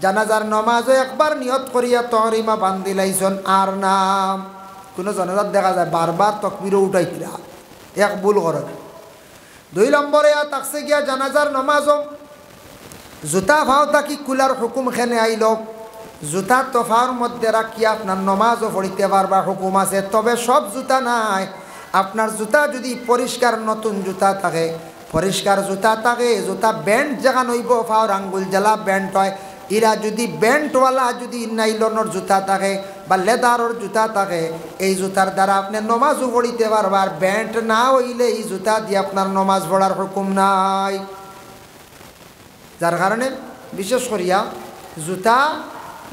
জানাজার নমাজও একবার নিয়ত করিয়া তহরিমা বান্দিলাইছন আর নাম কোনো জানাজার দেখা যায় বারবার তকবিরও উঠাইতরা এক ভুল করেন। 2 নম্বরে তাকছে গিয়া জানাজার নমাজও জুতা ভাও তাকি কুলার হুকুম খেনে আইল জুতা তোফার মধ্যে রাখি আপনার নমাজও পড়িতে পারবা হুকুম আছে। তবে সব জুতা নাই, আপনার জুতা যদি পরিষ্কার নতুন জুতা থাকে, পরিষ্কার জুতা থাকে, জুতা ব্যান্ড যেখান হইব ফাওর আঙ্গুল জ্বালা ব্যান্ড হয়, এরা যদি ব্যান্ডওয়ালা যদি নাইলনের জুতা থাকে বা লেদারের জুতা থাকে, এই জুতার দ্বারা আপনি নমাজও পড়িতে পারবার। ব্যান্ড না হইলে এই জুতা দিয়ে আপনার নমাজ পড়ার হুকুম নাই। যার কারণে বিশেষ করিয়া জুতা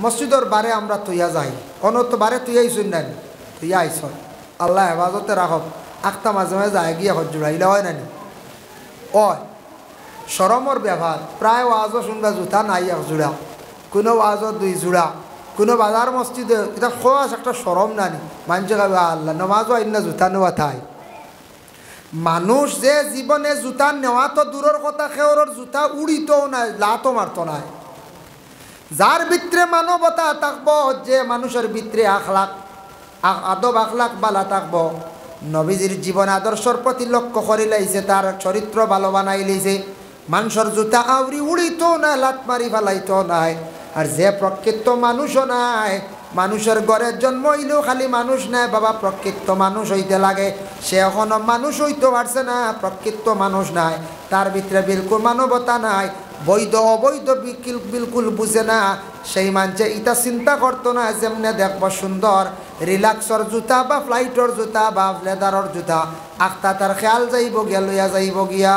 মসজিদর বারে আমরা তুইয়া যাই, অনত বারে তুইয়াইছুন না তুইয়া আইস আল্লাহ হেফাজতে রাখব। আখতা মাঝে মাঝে যায় গিয়ে হজ জোড়াইলে হয় নানি ওই সরমর ব্যবহার। প্রায় ওয়াজও শুনবা জুতা নাই 1 জোড়া, কোনো ওয়াজও 2 জোড়া, কোনো বাজার মসজিদে এটা খোয়াস একটা সরম নানি। মানুষ গাবে আল্লাহ নমাজও আইন না জুতা নেওয়া থাই। মানুষ যে জীবনে জুতা নেওয়া তো দূরের কথা, খেওরের জুতা উড়িতও নাই, লাতো মারতো নাই। যার ভিতরে মানবতা থাকবো, যে মানুষের ভিতরে আখলাক আদব আখলাক বালা থাকবো, নবীজির জীবন আদর্শর প্রতি লক্ষ্য করে লাইছে, তার চরিত্র ভালো বানাই লাইছে, মানুষের জুতা আউরি উড়িতো না, লাত মারি ফেলাইতো নাই। আর যে প্রকৃত মানুষও নাই, মানুষের ঘরে জন্ম হইলেও খালি মানুষ নাই বাবা, প্রকৃত মানুষ হইতে লাগে। সে এখনো মানুষ হইতে পারছে না, প্রকৃত মানুষ নাই, তার ভিতরে বিলকুল মানবতা নাই, বৈধ অবৈধ বিলকুল বুঝে না। সেই মানুষে ইটা চিন্তা করতো না যেমনে দেখবো সুন্দর রিলাক্সর জুতা বা ফ্লাইটর জুতা বা লেদারর জুতা, আখতা তার খেয়াল যাইব গিয়া লইয়া যাইব গিয়া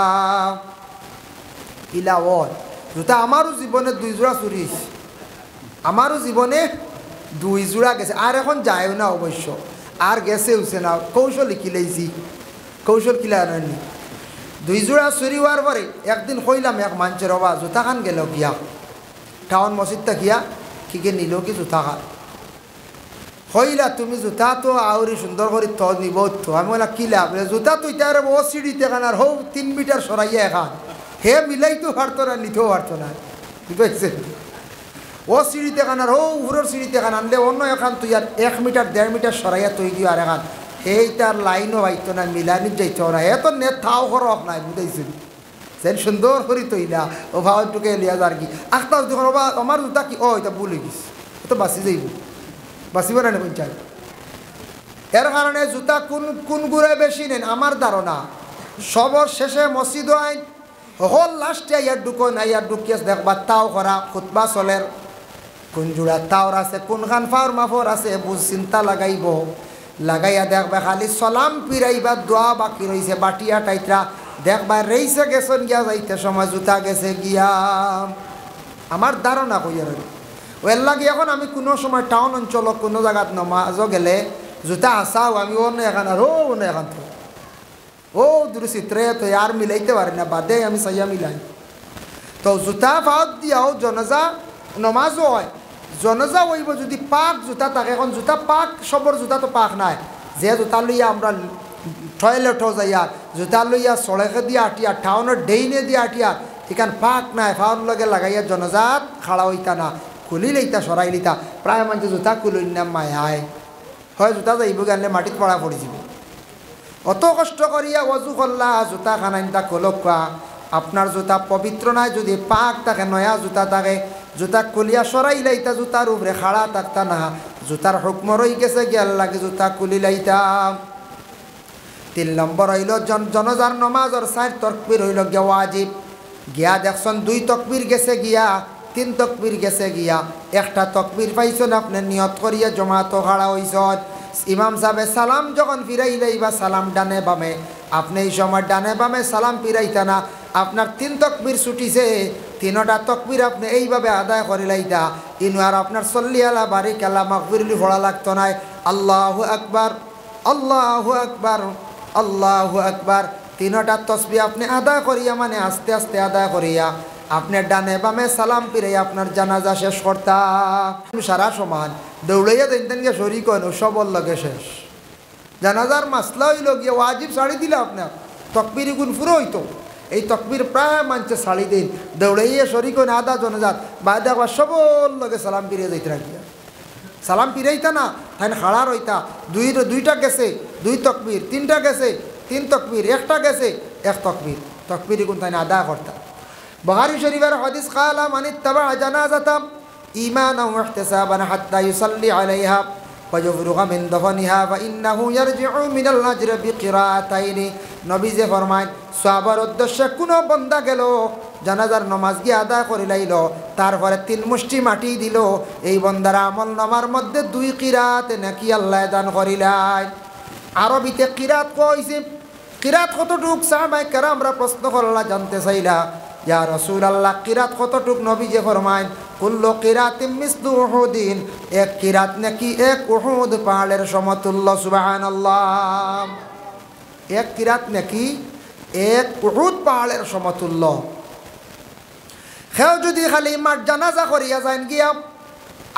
ইলা ওর জুতা। আমারও জীবনে 2 জোড়া চুরিস, আমারও জীবনে 2 জোড়া গেছে, আর এখন যায়ও না অবশ্য, আর গেছে উঠছে না, কৌশল কিলাইছি, কৌশল কিলা আনি 2 জোড়া চুরি হওয়ার পরে একদিন কইলাম এক মানুষের বাবা জুতা খান গেল গিয়া টাউন মসজিদটা গিয়া কিকে নিল কি জুতা খান হইলা, তুমি জুতা তো আউরি সুন্দর করে তো নিব তো। আমি বললাম কি লাভ, জুতা তো ইটার ও সিঁড়িতে খান আর হৌ 3 মিটার সরাইয়া এখান, হে মিলাইতো পারতো না, নিতেও পারতো না, বুঝতে ও সিঁড়িতে খান আর হৌ উপরের সিঁড়িতে খান আনলে অন্য এখান তুই আর 1 মিটার 1.5 মিটার সরাইয়া তুই দিও আর এখান, এইটার লাইনও পাইতো না, মিলানি যাইতো না, এ তো নেট থাও খরচ নাই বুঝাইছিল, সেন সুন্দর করি তৈলা ও ভাওটুকে লিয়া যার কি আখতা যখন বাবা আমার জুতা কি ও এটা ভুলে গেছি, তো বাঁচি যাইব, বাঁচিব না পঞ্চায়েত। এর কারণে জুতা কোন কোন গুড়ে বেশি নেন আমার ধারণা সবর শেষে মসজিদ আইন হল লাস্টে ইয়ার ঢুকন ইয়ার ঢুকিয়াস দেখবা তাও করা খুতবা চলের কোন জোড়া তাওর আছে কোনখান ফাওর মাফর আছে বুঝ চিন্তা লাগাইব, লাগাইয়া দেখবা খালি সলাম পিরাইবা দোয়া বাকি রয়েছে বাটিয়া টাইটরা দেখবা রেইসে গেছেন গিয়া যাইতে সময় জুতা গেছে গিয়া আমার ধারণা কইয়ার ওর লাগে। এখন আমি কোনো সময় টাউন অঞ্চল কোনো জায়গাত নমাজও গেলে জুতা আসাও আমি অন্য এখান আর অন্য এখান তো ও দূর চিত্রে তো আর মিলাইতে পারি না, বাদে আমি চাইয়া মিলাই। তো জুতা ফাওয়াত দিয়াও জনাজা নমাজও হয়, জনাজা হইব যদি পাক জুতা থাকে। এখন জুতা পাক সবর জুতা তো পাক নাই, যে জুতা লইয়া আমরা টয়লেটও যাইয়া জুতা লইয়া সড়কে দিয়ে আটিয়া টাউনের ডেইনে দিয়ে আটিয়া এখান পাক নাই, ফাওয়ার লগে লাগাইয়া জনাজাত খাড়া হইতা না, খুলি লইতা সরাই লইতা। প্রায় মানুষ জুতা খুলুন না মায়ায় হয় জুতা যাইব গেলে মাটিত পড়া পড়ি যাব, অত কষ্ট করিয়া অজু করলা জুতা খানাইনটা খোলকা আপনার জুতা পবিত্র নাই, যদি পাক থাকে নয়া জুতা থাকে জুতা কুলিয়া সরাই লাইতা জুতার উপরে খাড়া থাকতা না, জুতার হুকম রই গেছে গিয়াল লাগে জুতা কুলি লাইতা। 3 নম্বর হইল জনজার নমাজর 4 তকবীর হইল গিয়া ওয়াজিব, গিয়া দেখছেন 2 তকবীর গেছে গিয়া 3 তকবীর গেছে গিয়া, একটা তকবীর পাইছেন আপনি নিয়ত করিয়া জমাতো খাড়া হইছেন, ইমাম সাহেব সালাম যখন ফিরাইলেই বা সালাম ডানে বামে, আপনি এই সময় ডানে বামে সালাম ফিরাইতা না, আপনার 3 তকবীর ছুটিছে, 3টা তকবীর আপনি এইভাবে আদায় করে লাইতা, ইনু আর আপনার সল্লি আলা বারিক আলা মাগফিরলি পড়া লাগতো না। আল্লাহু আকবার আল্লাহু আকবার আল্লাহু আকবার 3টা তসবিহ আপনি আদায় করিয়া মানে আস্তে আস্তে আদায় করিয়া আপনার ডানে বামে সালাম ফিরে আপনার জানাজা শেষ করতা। সারা সমান দৌড়াইয়া দেন গিয়ে শরীর কেন সবল লাগে শেষ, জানাজার মাসলা হইল গিয়ে ওয়াজিব ছাড়ি দিলে আপনার তকবির গুণ ফুরো হইতো, এই তকবির প্রায় মানছে শাড়ি দিন দৌড়াইয়ে শরিক না আদা জনজাত বাইরে একবার সবল লগে সালাম ফিরিয়ে যাইতে রাখিয়া সালাম ফিরাইতা না তাই হাড়া রইতা দুইটা গেছে 2 তকবির, 3টা গেছে 3 তকবির, 1টা গেছে 1 তকবির, তকবির গুণ তাই আদা করতা। বুখারী শরীফের হাদিস কালা মান ইত্তাবা জানাজাতা ঈমানান ওয়া ইহতিসাবান হাত্তা ইউসাল্লি আলাইহা ফায়ুফরুগা মিন দফনিহা ফাইন্নাহু ইয়ারজিউ মিনাল আজরি বিকিরাতাইনি। নবী যে ফরমায় সওয়াবের উদ্দেশ্যে কোনো বান্দা গেল জানাজার নামাজ গিয়ে আদায় করে লাইল, তারপরে 3 মুষ্টি মাটি দিল, এই বান্দার আমল নামার মধ্যে 2 কিরাত নাকি আল্লাহ দান করিলাই। আরবিতে কিরাত কইছে, কিরাত কতটুক সাহাবায়ে কেরামরা প্রশ্ন করলা জানতে চাইলা, ইয়া রাসূলুল্লাহ কিরাত কতটুক? নবী যে ফরমায় কুল্লু কিরাতিন মিসলু উহুদিন, 1 কিরাত নাকি 1 উহুদ পাহাড়ের সমতুল্য। সুবহানাল্লাহ, 1 কিরাত নাকি 1 উহুদ পাহাড়ের সমতুল্য। কেউ যদি খালি মাঠ জানাজা করিয়া যান গিয়া,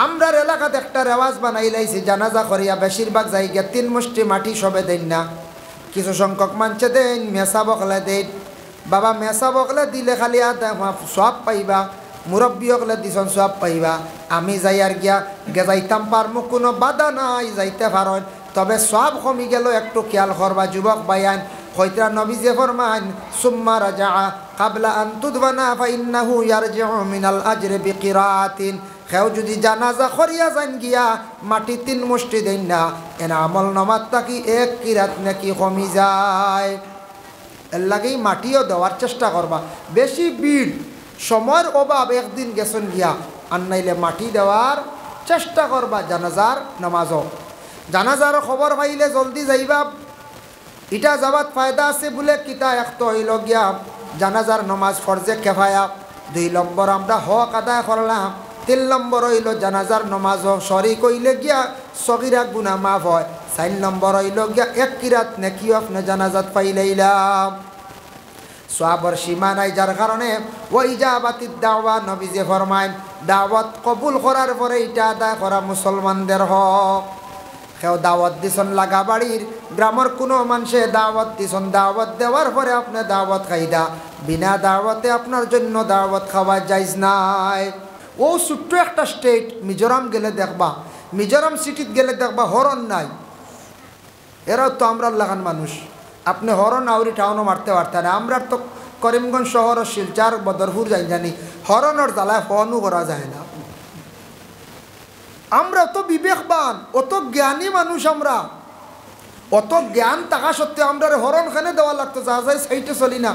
আমরার এলাকাতে একটা রেওয়াজ বানাই লাইছি, জানাজা করিয়া বেশিরভাগ যাই গিয়া 3 মুষ্টি মাটি সবে দেন না, কিছু সংখ্যক মানছে দেন, মেসা বকলে দেন। বাবা মেসা বকলে দিলে খালি সব পাইবা, মুরব্বী হকলে দিছন সব পাইবা। আমি যাই আর গিয়া যাইতাম পারমু, কোনো বাধা নাই, যাইতে পারেন, তবে সব কমি গেল একটু খেয়াল করবা যুবক ভাইয়ান। হইতরা নবী যে ফরমান সুম্মা রাজা কাবলা আন তুদবানা ফাইন্নাহু ইয়ারজিউ মিনাল আজরি বিকিরাতিন। কেউ যদি জানাজা করিয়া যান গিয়া মাটি 3 মুষ্টি দেন না, এনা আমল নামাত তাকি 1 কিরাত নাকি কমি যায়। এর লাগেই মাটিও দেওয়ার চেষ্টা করবা। বেশি ভিড়, সময়ের অভাব, একদিন গেছেন গিয়া আর নাইলে মাটি দেওয়ার চেষ্টা করবা জানাজার নামাজও। জানাজার খবর পাইলে জলদি যাইবা, এটা যাবাত ফায়দা আছে বলে কিতা একটা হইল গিয়া জানাজার নামাজ ফরজে কেফায়া, 2 নম্বর আমরা হক আদায় করলাম, 3 নম্বর হইল জানাজার নামাজ শরীক হইলে গিয়া সগীরা গুনাহ মাফ হয়, 4 নম্বর হইল গিয়া 1 কিরাত নেকি আপনি জানাজাত পাইলাইলাম। সওয়াবের সীমা নাই, যার কারণে ওয়া ইজাবাতিদ দাওয়া, নবী যে ফরমায় দাওয়াত কবুল করার পরে এটা আদায় করা মুসলমানদের হক। কেউ দাওয়াত দিছন লাগা বাড়ির, গ্রামের কোনো মানুষে দাওয়াত দিছন, দাওয়াত দেওয়ার পরে আপনি দাওয়াত খাইদা, বিনা দাওয়াতে আপনার জন্য দাওয়াত খাওয়া যাইজ নাই। ও ছোট্ট একটা স্টেট মিজোরাম গেলে দেখবা, মিজোরাম সিটিত গেলে দেখবা হরন নাই। এরাও তো আমরা লাগান মানুষ, আপনি হরন আউরি টাউনও মারতে পারতেন। আমরা তো করিমগঞ্জ শহর, শিলচর, বদরপুর যাই জানি, হরনের জ্বালায় ফোনও করা যায় না। আমরা অত বিবেকবান, অত জ্ঞানী মানুষ, আমরা অত জ্ঞান থাকা সত্ত্বেও আমরা হরন খানে দেওয়া লাগতো, যা যাই সাইডে চলি না,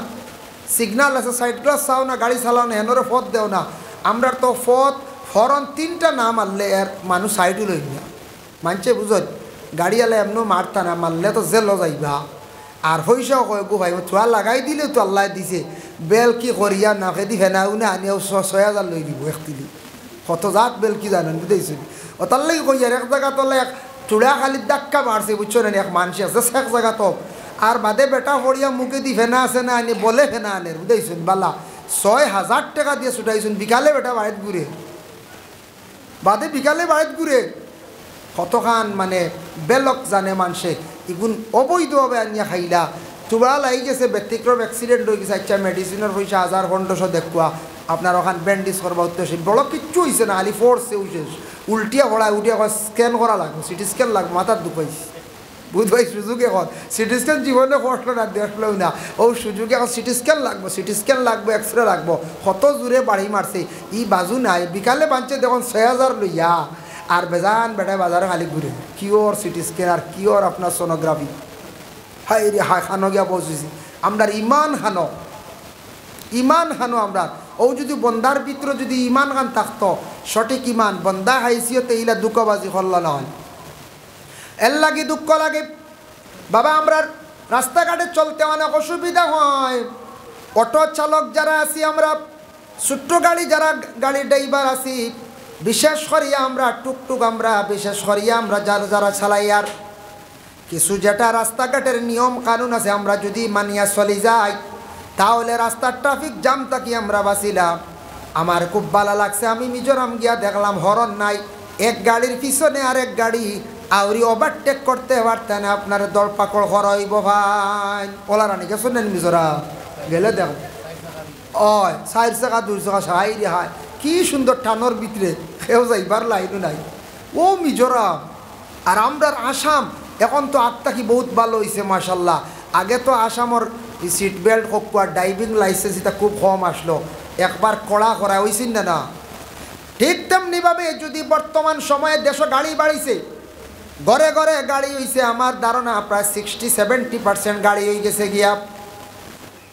সিগনাল আছে সাইড গ্লাস চাও না, গাড়ি চালাও না, হেনরে পথ দেও না। আমরা তো পথ হরন 3টা না মারলে এর মানুষ সাইডও লই না, মানছে বুঝত গাড়িওয়ালা এমনও মারতা না, মারলে তো জেল যাইবা। আর পয়সাও কয় গো ভাই থোয়া লাগাই দিলে তো আল্লাহ দিছে, বেল কি করিয়া নাকে দি ফেনাও না আনিও 6,000 লই দিব একদিলি, কত জাত বেল কি জানেন বুঝেছেন। ও তার লাগে কই আর এক জায়গা তোলে এক চূড়া খালি ধাক্কা মারছে বুঝছো না, এক মানুষ আছে এক জায়গা তো, আর বাদে বেটা পড়িয়া মুখে দি ফেনা আছে না আনি বলে ফেনা আনের বুঝেছেন। বালা 6,000 টাকা দিয়ে ছুটাইছেন, বিকালে বেটা বাড়িত ঘুরে, বাদে বিকালে বাড়িত ঘুরে, কতখান মানে বেলক জানে মানুষে। ইগুন অবৈধভাবে আনিয়া খাইলা, চুবা লাগি গেছে, ব্যতিক্রম অ্যাক্সিডেন্ট হয়ে গেছে, আচ্ছা মেডিসিনের পয়সা 1000-1500 দেখুয়া, আপনার ওখান ব্যান্ডেজ করবা উদ্দেশ্য, বড় কিচ্ছু হয়েছে না, খালি ফোর্সে উঠেছে, উল্টিয়া ভরা উঠিয়া স্ক্যান করা লাগবে, সিটি স্ক্যান লাগবে, মাথার দুঃখ পাইছে বুঝ ভাই। সুযোগ এখন সিটি স্ক্যান জীবনে কষ্ট না দেখলেও না, ও সুযোগে এখন সিটি স্ক্যান লাগবে, সিটি স্ক্যান লাগবে, এক্সরে লাগবো, কত জোরে বাড়ি মারছে, ই বাজু নাই। বিকালে বাঁচছে দেখুন 6,000 লইয়া, আর বেজান বেটায় বাজারে খালি ঘুরে, কিওর সিটি স্ক্যান আর কিওর আপনার সোনোগ্রাফি। হাই রে হাই খানো গিয়া পৌঁছেছি আমরা, ইমান খানো, ইমান খানো আমরা। ও যদি বন্দার ভিতরে যদি ইমান খান থাকতো, সঠিক ইমান, বন্দা হাইসিয়তে ইলা দুঃখবাজি করল না হয়, এর লাগে দুঃখ লাগে। বাবা আমরা রাস্তাঘাটে চলতে অনেক অসুবিধা হয়, অটো চালক যারা আছি আমরা, ছোট্ট গাড়ি যারা গাড়ি ড্রাইভার আছি, বিশেষ করিয়া আমরা টুকটুক, আমরা বিশেষ করিয়া আমরা যারা যারা চালাই, আর কিছু যেটা রাস্তাঘাটের নিয়ম কানুন আছে আমরা যদি মানিয়া চলি যাই, তাহলে রাস্তার ট্রাফিক জাম থাকি আমরা বাঁচিলাম। আমার খুব ভালো লাগছে, আমি মিজোরাম গিয়া দেখলাম হরন নাই, এক গাড়ির পিছনে আর এক গাড়ি আউরি ওভারটেক করতে পারতেন, আপনার দরপাকড় হরইব ভাই। ওলা রানী গেছেন মিজোরাম, গেলে দেখ ওই 4 চাকা 2 চাকা সাহাই রেহাই কি সুন্দর টানোর ভিতরে কেউ যাইবার লাইনও নাই ও মিজোরাম আর আমরার আসাম এখন তো আত্মা কি বহুত ভালো হয়েছে মাশাল্লাহ আগে তো আসামর সিট বেল্ট হোক আর ড্রাইভিং লাইসেন্স এটা খুব কম আসলো একবার কড়া করা হয়েছিল না ঠিক তেমনিভাবে যদি বর্তমান সময়ে দেশ গাড়ি বাড়িছে ঘরে ঘরে গাড়ি হয়েছে আমার ধারণা প্রায় 60-70% গাড়ি হয়ে গেছে গিয়া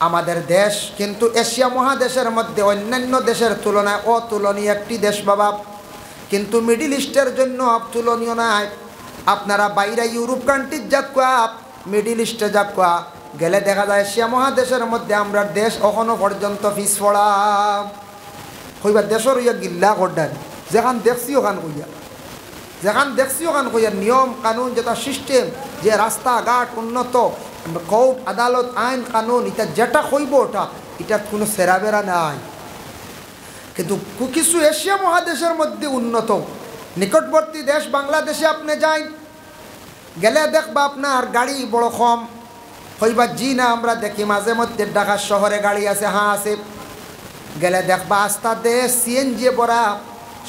আমাদের দেশ কিন্তু এশিয়া মহাদেশের মধ্যে অন্যান্য দেশের তুলনায় অতুলনীয় একটি দেশ বাবা কিন্তু মিডিল ইস্টের জন্য তুলনীয় নয় আপনারা বাইরে ইউরোপ কান্ট্রির যাক মিডিল ইস্টে যাক গেলে দেখা যায় এশিয়া মহাদেশের মধ্যে আমরা দেশ এখনো পর্যন্ত পিছ পড়া হইবা দেশের ইয়া গিল্লা করডান যেখান দেখছি ওখান কইয়া যেখান দেখছি ওখান কইয়া নিয়ম কানুন যেটা সিস্টেম যে রাস্তাঘাট উন্নত কোর্ট আদালত আইন কানুন এটা যেটা হইব ওটা এটা কোনো সেরাবেরা নাই কিন্তু কিছু এশিয়া মহাদেশের মধ্যে উন্নত নিকটবর্তী দেশ বাংলাদেশে আপনি যাই গেলে দেখবা আপনার গাড়ি বড় কম হইবা জি না আমরা দেখি মাঝে মধ্যে ঢাকা শহরে গাড়ি আছে হ্যাঁ আছে গেলে দেখবা আস্তা দেশ সিএনজি ভরা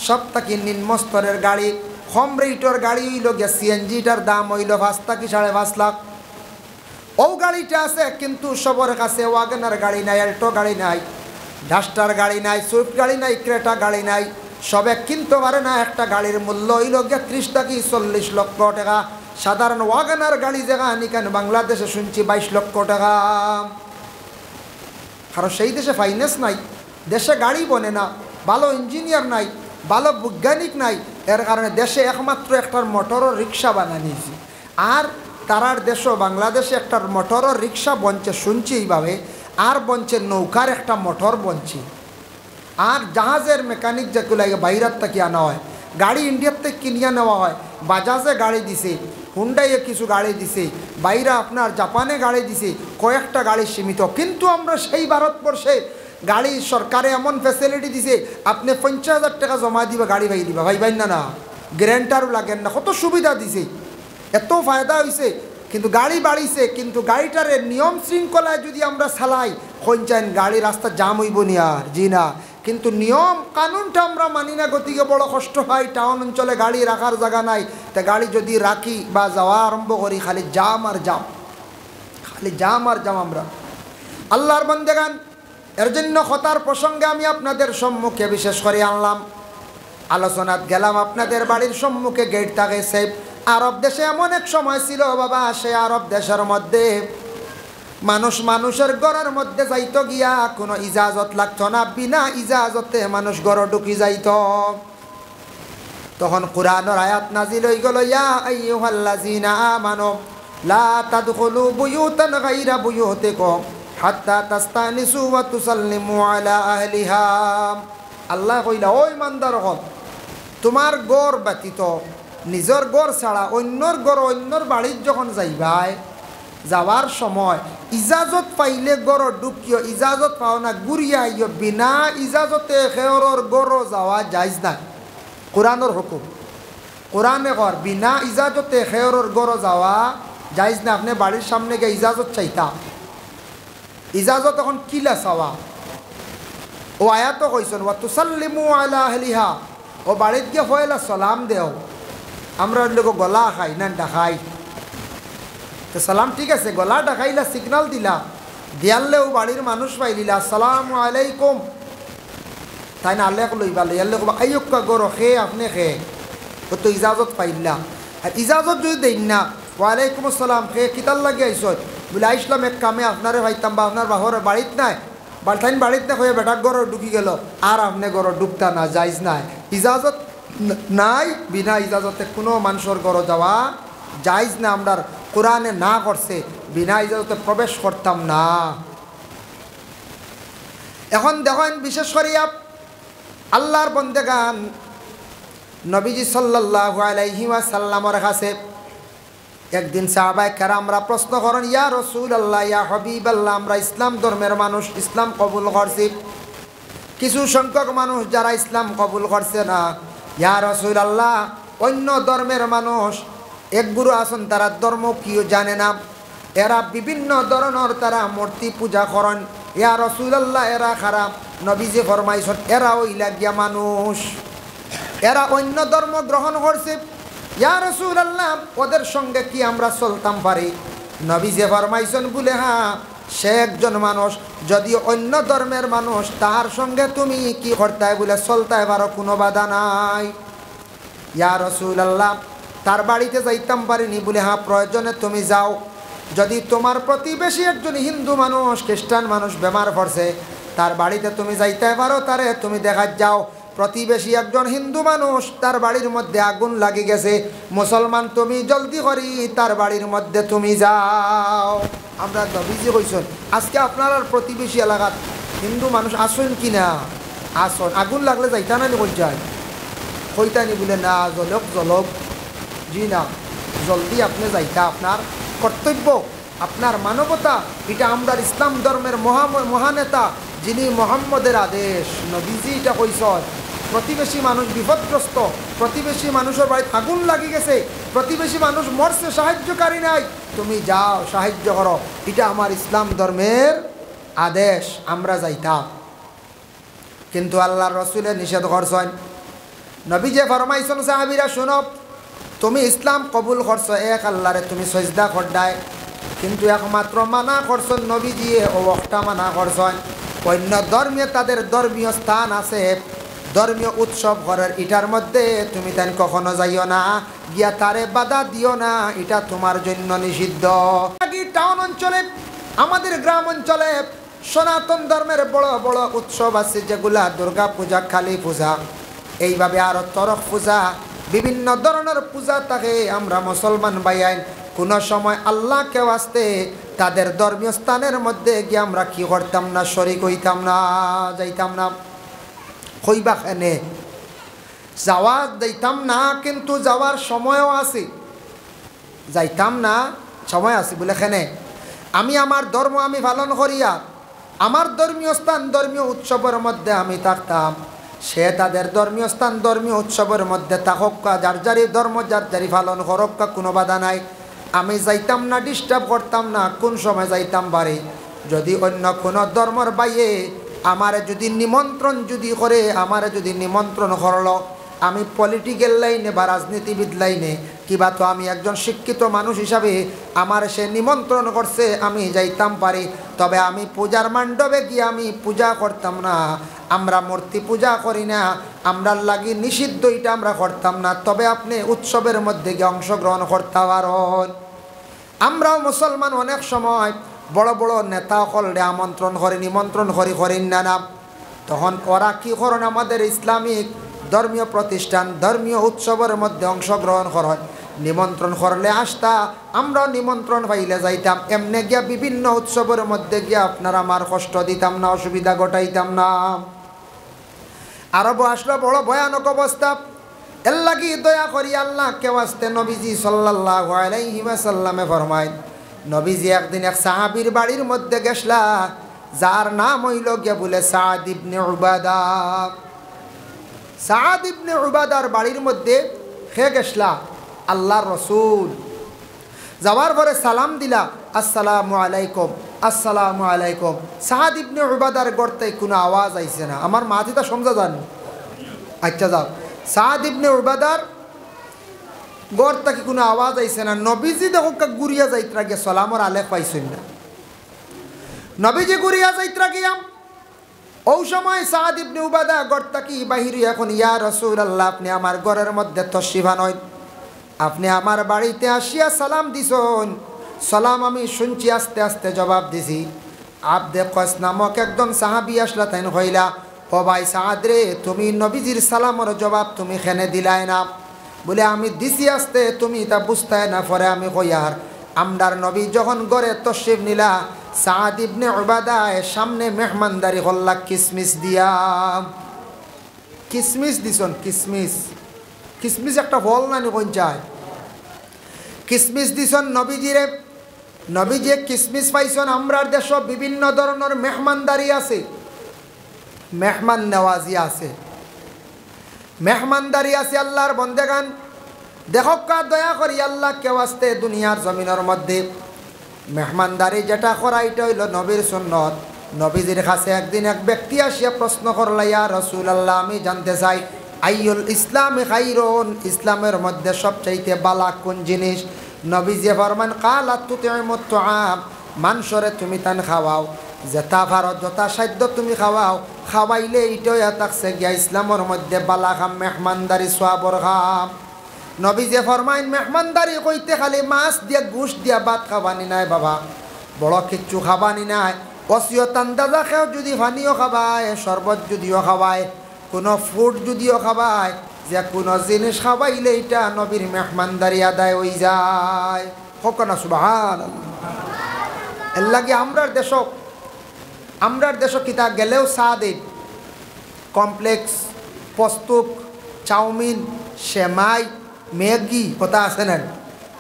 সব থেকে নিম্ন স্তরের গাড়ি কম রেটের গাড়ি হইল গিয়া সিএনজিটার দাম হইল 5 থেকে 5.5 লাখ ও গাড়িটা আছে কিন্তু সবার কাছে ওয়াগনার গাড়ি নাই অল্টো গাড়ি নাই ডাস্টার গাড়ি নাই সুইফট গাড়ি নাই ক্রেটা গাড়ি নাই সবে কিনতে পারে না একটা গাড়ির মূল্য হইল গিয়া 30 থেকে 40 লক্ষ টাকা সাধারণ ওয়াগনার গাড়ি জায়গা নিকান বাংলাদেশে শুনছি 22 লক্ষ টাকা কারণ সেই দেশে ফাইন্যান্স নাই দেশে গাড়ি বনে না ভালো ইঞ্জিনিয়ার নাই ভালো বৈজ্ঞানিক নাই এর কারণে দেশে একমাত্র একটা মোটরের রিক্সা বানানিয়েছি আর তারার দেশও বাংলাদেশে একটা মোটরের রিক্সা বনছে শুনছি এইভাবে আর বনছে নৌকার একটা মোটর বনছে আর জাহাজের মেকানিক যেগুলো বাইরের থেকে আনা হয় গাড়ি ইন্ডিয়ার থেকে কিনিয়ে নেওয়া হয় বাজাজে গাড়ি দিছে হুন্ডাইয়ে কিছু গাড়ি দিছে বাইরে আপনার জাপানে গাড়ি দিছে কয়েকটা গাড়ি সীমিত কিন্তু আমরা সেই ভারতবর্ষে গাড়ি সরকারে এমন ফ্যাসিলিটি দিছে আপনি 50,000 টাকা জমা দিবা গাড়ি ভাই দিবা ভাই না না গ্যারেন্টারও লাগেন না কত সুবিধা দিছে এত ফায়দা হয়েছে কিন্তু গাড়ি বাড়িছে কিন্তু গাড়িটারে নিয়ম শৃঙ্খলায় যদি আমরা চালাই চাইন গাড়ি রাস্তা জাম হইব নি আর জি না কিন্তু নিয়ম কানুনটা আমরা মানি না গতিকে বড় কষ্ট হয় টাউন অঞ্চলে গাড়ি রাখার জায়গা নাই তা গাড়ি যদি রাখি বা যাওয়া আরম্ভ করি খালি জাম আর জাম খালি জাম আর জাম আমরা আল্লাহর বান্দাগান এর জন্য কথার প্রসঙ্গে আমি আপনাদের সম্মুখে বিশেষ করে আনলাম আলোচনাত গেলাম আপনাদের বাড়ির সম্মুখে গেট থাকে সেফ আরব দেশে এমন এক সময় ছিল বাবা সে আরব দেশের মধ্যে মানুষ মানুষের ঘরের মধ্যে যাইতো গিয়া কোনো ইজাজত লাগতো না বিনা ইজাজতে মানুষ ঘর ঢুকি যাইত তখন কুরআনের আয়াত নাজিল হই গেল ইয়া আইয়ুহাল্লাযিনা আমানু লা তাদখুলু বুয়ুতান গায়রা বুয়ুতিকুম হাত্তা তাস্তানিসু ওয়া তুসাল্লিমু আলা আহলিহা আল্লাহ কইলা ওই ইমানদার হল তোমার ঘর ব্যতীত নিজের ঘর ছাড়া অন্যর ঘর অন্যর বাড়ির যখন যাইবাই যাওয়ার সময় ইজাজত পাইলে ঘর ঢুকিও ইজাজত পাও না ঘুরিয়া আইও বিনা ইজাজতে খেয়রর ঘর যাওয়া যাইজ না কোরআনের হুকুম কোরআনে ঘর বিনা ইজাজতে খেয়রর ঘর যাওয়া যাইজ না আপনি বাড়ির সামনে গিয়ে ইজাজত চাইতা ইজাজত এখন কিলা চাওয়া ও আয়াত কইছেন ওয়া তুসাল্লিমু আলা আহলিহা ও বাড়িত গিয়ে হইলা সালাম দেও আমরা লোক গলা খাই না ডাকাই তো সালাম ঠিক আছে গলা ডাকাইলা সিগনাল দিলা দিয়ালেও বাড়ির মানুষ পাইলিলা আসসালামু আলাইকুম তাই না আল্লাহ লইবা লইয়ালে কবা আইয়ুক্কা গরো খে আপনি খে ও তো ইজাজত পাইলা আর ইজাজত যদি দেন না ওয়ালাইকুম আসসালাম খে কিতাল লাগে আইসো বলে আইসলাম এক কামে আপনারে ভাইতাম বা আপনার বাহরে বাড়িত নাই বালতাইন বাড়িত না হয়ে বেটার ঘর ঢুকি গেল আর আপনি ঘর ঢুকতা না যাইজ নাই ইজাজত নাই বিনা ইজাজতে কোনো মানুষের ঘর যাওয়া যাইজ না আমরা কোরআনে না করছে বিনা ইজাজতে প্রবেশ করতাম না এখন দেখেন বিশেষ করিয়া আল্লাহর বন্দেগান নবীজি সাল্লাল্লাহু আলাইহি ওয়াসাল্লামের কাছে একদিন সাহাবায়ে কেরামরা প্রশ্ন করেন ইয়া রাসূলুল্লাহ ইয়া হাবিবাল্লাহ আমরা ইসলাম ধর্মের মানুষ ইসলাম কবুল করছি কিছু সংখ্যক মানুষ যারা ইসলাম কবুল করছে না ইয়া রাসূলুল্লাহ অন্য ধর্মের মানুষ এক গুরু আছেন তারা ধর্ম কিও জানে না এরা বিভিন্ন ধরনের তারা মূর্তি পূজা করেন ইয়া রাসূলুল্লাহ এরা খারাপ। নবীজি ফরমাইছেন এরা হইলা গিয়া মানুষ, এরা অন্য ধর্ম গ্রহণ করছে। ইয়া রাসূলুল্লাহ ওদের সঙ্গে কি আমরা চলতাম পারি? নবীজি ফরমাইছেন বলে হ্যাঁ, সে একজন মানুষ, যদি অন্য ধর্মের মানুষ, তার সঙ্গে তুমি কি করতে বলে চলতে পারো, কোনো বাধা নাই। ইয়া রাসূলুল্লাহ তার বাড়িতে যাইতাম পারিনি বলে হ্যাঁ, প্রয়োজনে তুমি যাও। যদি তোমার প্রতিবেশী একজন হিন্দু মানুষ, খ্রিস্টান মানুষ বেমার পড়ছে, তার বাড়িতে তুমি যাইতে পারো, তারে তুমি দেখা যাও। প্রতিবেশী একজন হিন্দু মানুষ, তার বাড়ির মধ্যে আগুন লাগি গেছে, মুসলমান তুমি জলদি করি তার বাড়ির মধ্যে তুমি যাও। আমরা নবীজি কইছেন আজকে আপনার প্রতিবেশী এলাকাত হিন্দু মানুষ আসেন কি না? আসন, আগুন লাগলে যাইতা না নি? কই যায় কইতানি বলে না, জলক জলক, জি না, জলদি আপনি যাইতা, আপনার কর্তব্য, আপনার মানবতা। এটা আমরা ইসলাম ধর্মের মহানেতা যিনি মোহাম্মদের আদেশ, নবীজি এটা কইছেন। প্রতিবেশী মানুষ বিপদগ্রস্ত, প্রতিবেশী মানুষের বাড়িতে আগুন লাগি গেছে, প্রতিবেশী মানুষ মরছে, সাহায্যকারী নাই, তুমি যাও সাহায্য করো, এটা আমার ইসলাম ধর্মের আদেশ, আমরা যাইতাম। কিন্তু আল্লাহর রাসূল নিষেধ করছেন। নবীজি ফরমাইছেন সাহাবীরা শুনো, তুমি ইসলাম কবুল করছো, এক আল্লাহরে তুমি সজদা করদায়, কিন্তু একমাত্র মানা করছেন নবীজি ও ওয়াক্তা মানা করছেন। অন্য ধর্মে তাদের ধর্মীয় স্থান আছে, ধর্মীয় উৎসব ঘরের, এটার মধ্যে তুমি তাই কখনো যাইও না, গিয়া তারে বাধা দিও না, এটা তোমার জন্য নিষিদ্ধ। টাউন অঞ্চলে, আমাদের গ্রাম অঞ্চলে সনাতন ধর্মের বড় বড় উৎসব আছে, যেগুলা দুর্গা পূজা, কালী পূজা, এইভাবে আরো তরক পূজা, বিভিন্ন ধরনের পূজা থাকে। আমরা মুসলমান ভাইয়াইন কোনো সময় আল্লাহকে ওয়াস্তে তাদের ধর্মীয় স্থানের মধ্যে গিয়ে আমরা কি করতাম না, শরীক হইতাম না, যাইতাম না। কইবা খেনে যাওয়া যাইতাম না, কিন্তু যাওয়ার সময়ও আছে, যাইতাম না, সময় আছে বলে খেনে আমি আমার ধর্ম আমি পালন করিয়া আমার ধর্মীয় স্থান ধর্মীয় উৎসবের মধ্যে আমি থাকতাম, সে তাদের ধর্মীয় স্থান ধর্মীয় উৎসবের মধ্যে থাকা, যার যারি ধর্ম যার যারি পালন করক্কা, কোনো বাধা নাই। আমি যাইতাম না, ডিস্টার্ব করতাম না। কোন সময় যাইতাম পারি? যদি অন্য কোনো ধর্মের বাইয়ে আমারে যদি নিমন্ত্রণ যদি করে, আমারে যদি নিমন্ত্রণ করলো, আমি পলিটিক্যাল লাইনে বা রাজনীতিবিদ লাইনে কিবা, তো আমি একজন শিক্ষিত মানুষ হিসাবে আমার সে নিমন্ত্রণ করছে, আমি যাইতাম পারি। তবে আমি পূজার মণ্ডপে গিয়ে আমি পূজা করতাম না। আমরা মূর্তি পূজা করি না, আমরা লাগি নিষিদ্ধ, এটা আমরা করতাম না। তবে আপনি উৎসবের মধ্যে গিয়ে অংশগ্রহণ করতে পারেন। আমরাও মুসলমান অনেক সময় বড় বড় নেতা হলে আমন্ত্রণ করে, নিমন্ত্রণ করেন না, তখন ওরা কি করেন, আমাদের ইসলামিক ধর্মীয় প্রতিষ্ঠান ধর্মীয় উৎসবের মধ্যে অংশগ্রহণ করেন, নিমন্ত্রণ করলে আসতা, আমরাও নিমন্ত্রণ পাইলে যাইতাম। এমনি গিয়া বিভিন্ন উৎসবের মধ্যে গিয়া আপনার আমার কষ্ট দিতাম না, অসুবিধা ঘটাইতাম না। আরব আসলো বড় ভয়ানক অবস্থা। এর লাগি দয়া করি আল্লাহ কেউ আসতে নবীজি সাল্লাল্লাহু আলাইহি ওয়াসাল্লামে ফরমায়, নবীজি একদিন এক সাহাবীর বাড়ির মধ্যে গেছলা, যার নাম হইল গিয়া বলে সাদ ইবনে উবাদা। সাদ ইবনে উবাদার বাড়ির মধ্যে খে গেছলা আল্লাহর রসুল। যাওয়ার পরে সালাম দিলা, আসসালামু আলাইকুম, আসসালামু আলাইকুম। সাদ ইবনে উবাদার গড়তে কোনো আওয়াজ আইছে না। আমার মাথিটা সমঝা যান? আচ্ছা যাও, সাদ ইবনে উবাদার গড় থেকে কোনো আওয়াজ আইছে না। নবীজি দেখো গুড়িয়া যাইত্রা গিয়া সালামর আলেখ পাইছেন না। নবীজি গুড়িয়া যাইত্রা গিয়াম, ও সময় সাদ ইবনে উবাদা গড় থেকে বাহির, এখন ইয়া রাসূলুল্লাহ আপনি আমার ঘরের মধ্যে তশরিফ আনইন, আপনি আমার বাড়িতে আসিয়া সালাম দিছেন। সালাম আমি শুনছি, আস্তে আস্তে জবাব দিছি। আবদে কস নামক একজন সাহাবী আসলা, তাই হইলা, ও ভাই সাদ রে, তুমি নবীজির সালামর জবাব তুমি খেনে দিলাই না? বলে আমি দিছি আস্তে, তুমি তা বুঝতে না। পরে আমি কইয়ার আমরার নবী যখন গড়ে তশরিফ নিলা, সাদ ইবনে উবাদা সামনে মেহমানদারি হল্লা কিসমিস দিয়া। কিসমিস দিছন? কিসমিস, কিসমিস একটা ফল না নি কোন চায়? কিসমিস দিছন নবীজিরে। নবীজি কিসমিস পাইছন। আমরার দেশ বিভিন্ন ধরনের মেহমানদারি আছে, মেহমান নেওয়াজি আছে, মেহমানদারি আছে। আল্লাহর বন্দেগান দেখো কা দয়া করি আল্লাহ কেউ আসতে দুনিয়ার জমিনের মধ্যে মেহমানদারি যেটা করা, এটা হইল নবীর সুন্নত। নবীজির কাছে একদিন এক ব্যক্তি আসিয়া প্রশ্ন করল, ইয়া রাসূলুল্লাহ, আমি জানতে চাই আইয়ুল ইসলামি খাইরুন, ইসলামের মধ্যে সবচাইতে বালা কোন জিনিস? নবীজি ফরমান, কালা তুতিমুত তুআম, মানসরে তুমি তান খাওয়াও, যেটা ভারত যথা সাধ্য তুমি খাওয়াও, খাওয়াইলে এইটাই থাকছে গিয়া ইসলামের মধ্যে বালা খাম, মেহমানদারি সওয়াবর খাম। নবীজি ফরমাইন, মেহমানদারি কইতে খালি মাছ দিয়া গোশ দিয়া ভাত খাবানি নাই বাবা, বড় কিচ্ছু খাবানি নাই। অসিয়ত আন্দাজা খেয়েও যদি পানিও খাবায়, শরবত যদিও খাওয়ায়, কোনো ফুড যদিও খাওয়ায়, যে কোনো জিনিস খাওয়াইলে এটা নবীর মেহমানদারি আদায় হয়ে যায়। হোক না সুবহানাল্লাহ। এর লাগে আমরার দেশ কিতা গেলেও চা দেই, কমপ্লেক্স, পস্তুক, চাউমিন, সেমাই, ম্যাগি কথা আছে না,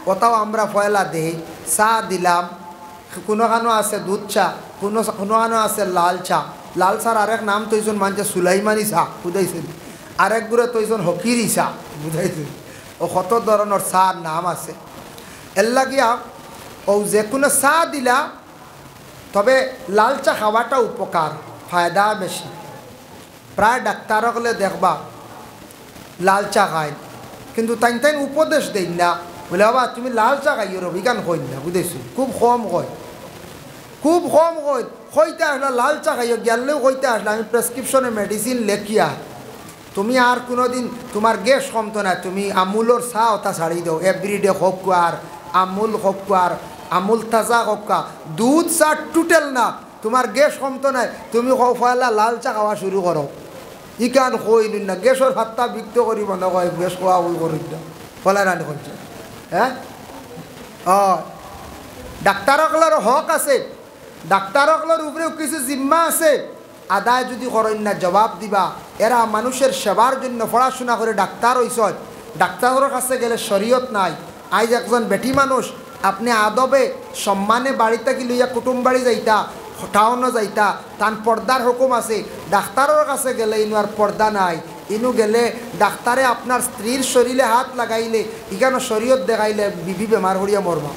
কোথাও আমরা পয়লা দেই, চা দিলাম, কোনোখানো আছে দুধ চা, কোনোখানো আছে লাল চা। লাল চার আরেক নাম তৈজন মানছে সুলাইমানি চা, বুঝাইছেন, আরেক গুড়ে তৈজন হকিরি চা, বুঝাইছেন। ও কত ধরনের চার নাম আছে। এর লাগিয়া ও যে কোনো চা দিলা, তবে লাল চা খাওয়াটা উপকার, ফায়দা বেশি। প্রায় ডাক্তারকলে দেখবা লাল চা খায়, কিন্তু তাই উপদেশ দেন না, বলে বাবা তুমি লাল চা খাইও রবিকান কই না, বুঝেছি, খুব কম কয়, খুব কম কয়। কইতে আসলে লাল চা খাইও, গেলেও কইতে আসলে আমি প্রেসক্রিপশনে মেডিসিন লেখিয়া, তুমি আর কোনো দিন তোমার গ্যাস কমতো না, তুমি আমুলর চা ওটা ছাড়ি দাও, এভরিডে হোক আর আমুল হোক আর আমুল তাজা হোক, দুধ চা টুটেল না, তোমার গ্যাস কমতো না, তুমি পয়লা লাল চা খাওয়া শুরু করো। ইকান কই না, গ্যাসের হাতটা বিক্ত করিব না, কয় গ্যাস খাওয়া ওই করি না, ফলা রানি করছে। হ্যাঁ, ডাক্তারকলার হক আছে, ডাক্তারকলার উপরেও কিছু জিম্মা আছে, আদায় যদি করেন না জবাব দিবা। এরা মানুষের সেবার জন্য পড়াশোনা করে ডাক্তার হইছ, ডাক্তারের কাছে গেলে শরীয়ত নাই। আজ একজন বেটি মানুষ, আপনি আদবে সম্মানে বাড়িতে কি লইয়া কুটুম বাড়ি যাইতা, টাউনও যাইতা, তান পর্দার হুকুম আছে। ডাক্তারের কাছে গেলে ইনু আর পর্দা নাই, ইনু গেলে ডাক্তারে আপনার স্ত্রীর শরীরে হাত লাগাইলে, ইখানো শরীয়ত দেখাইলে বিবি বেমার হইয়া মরবা।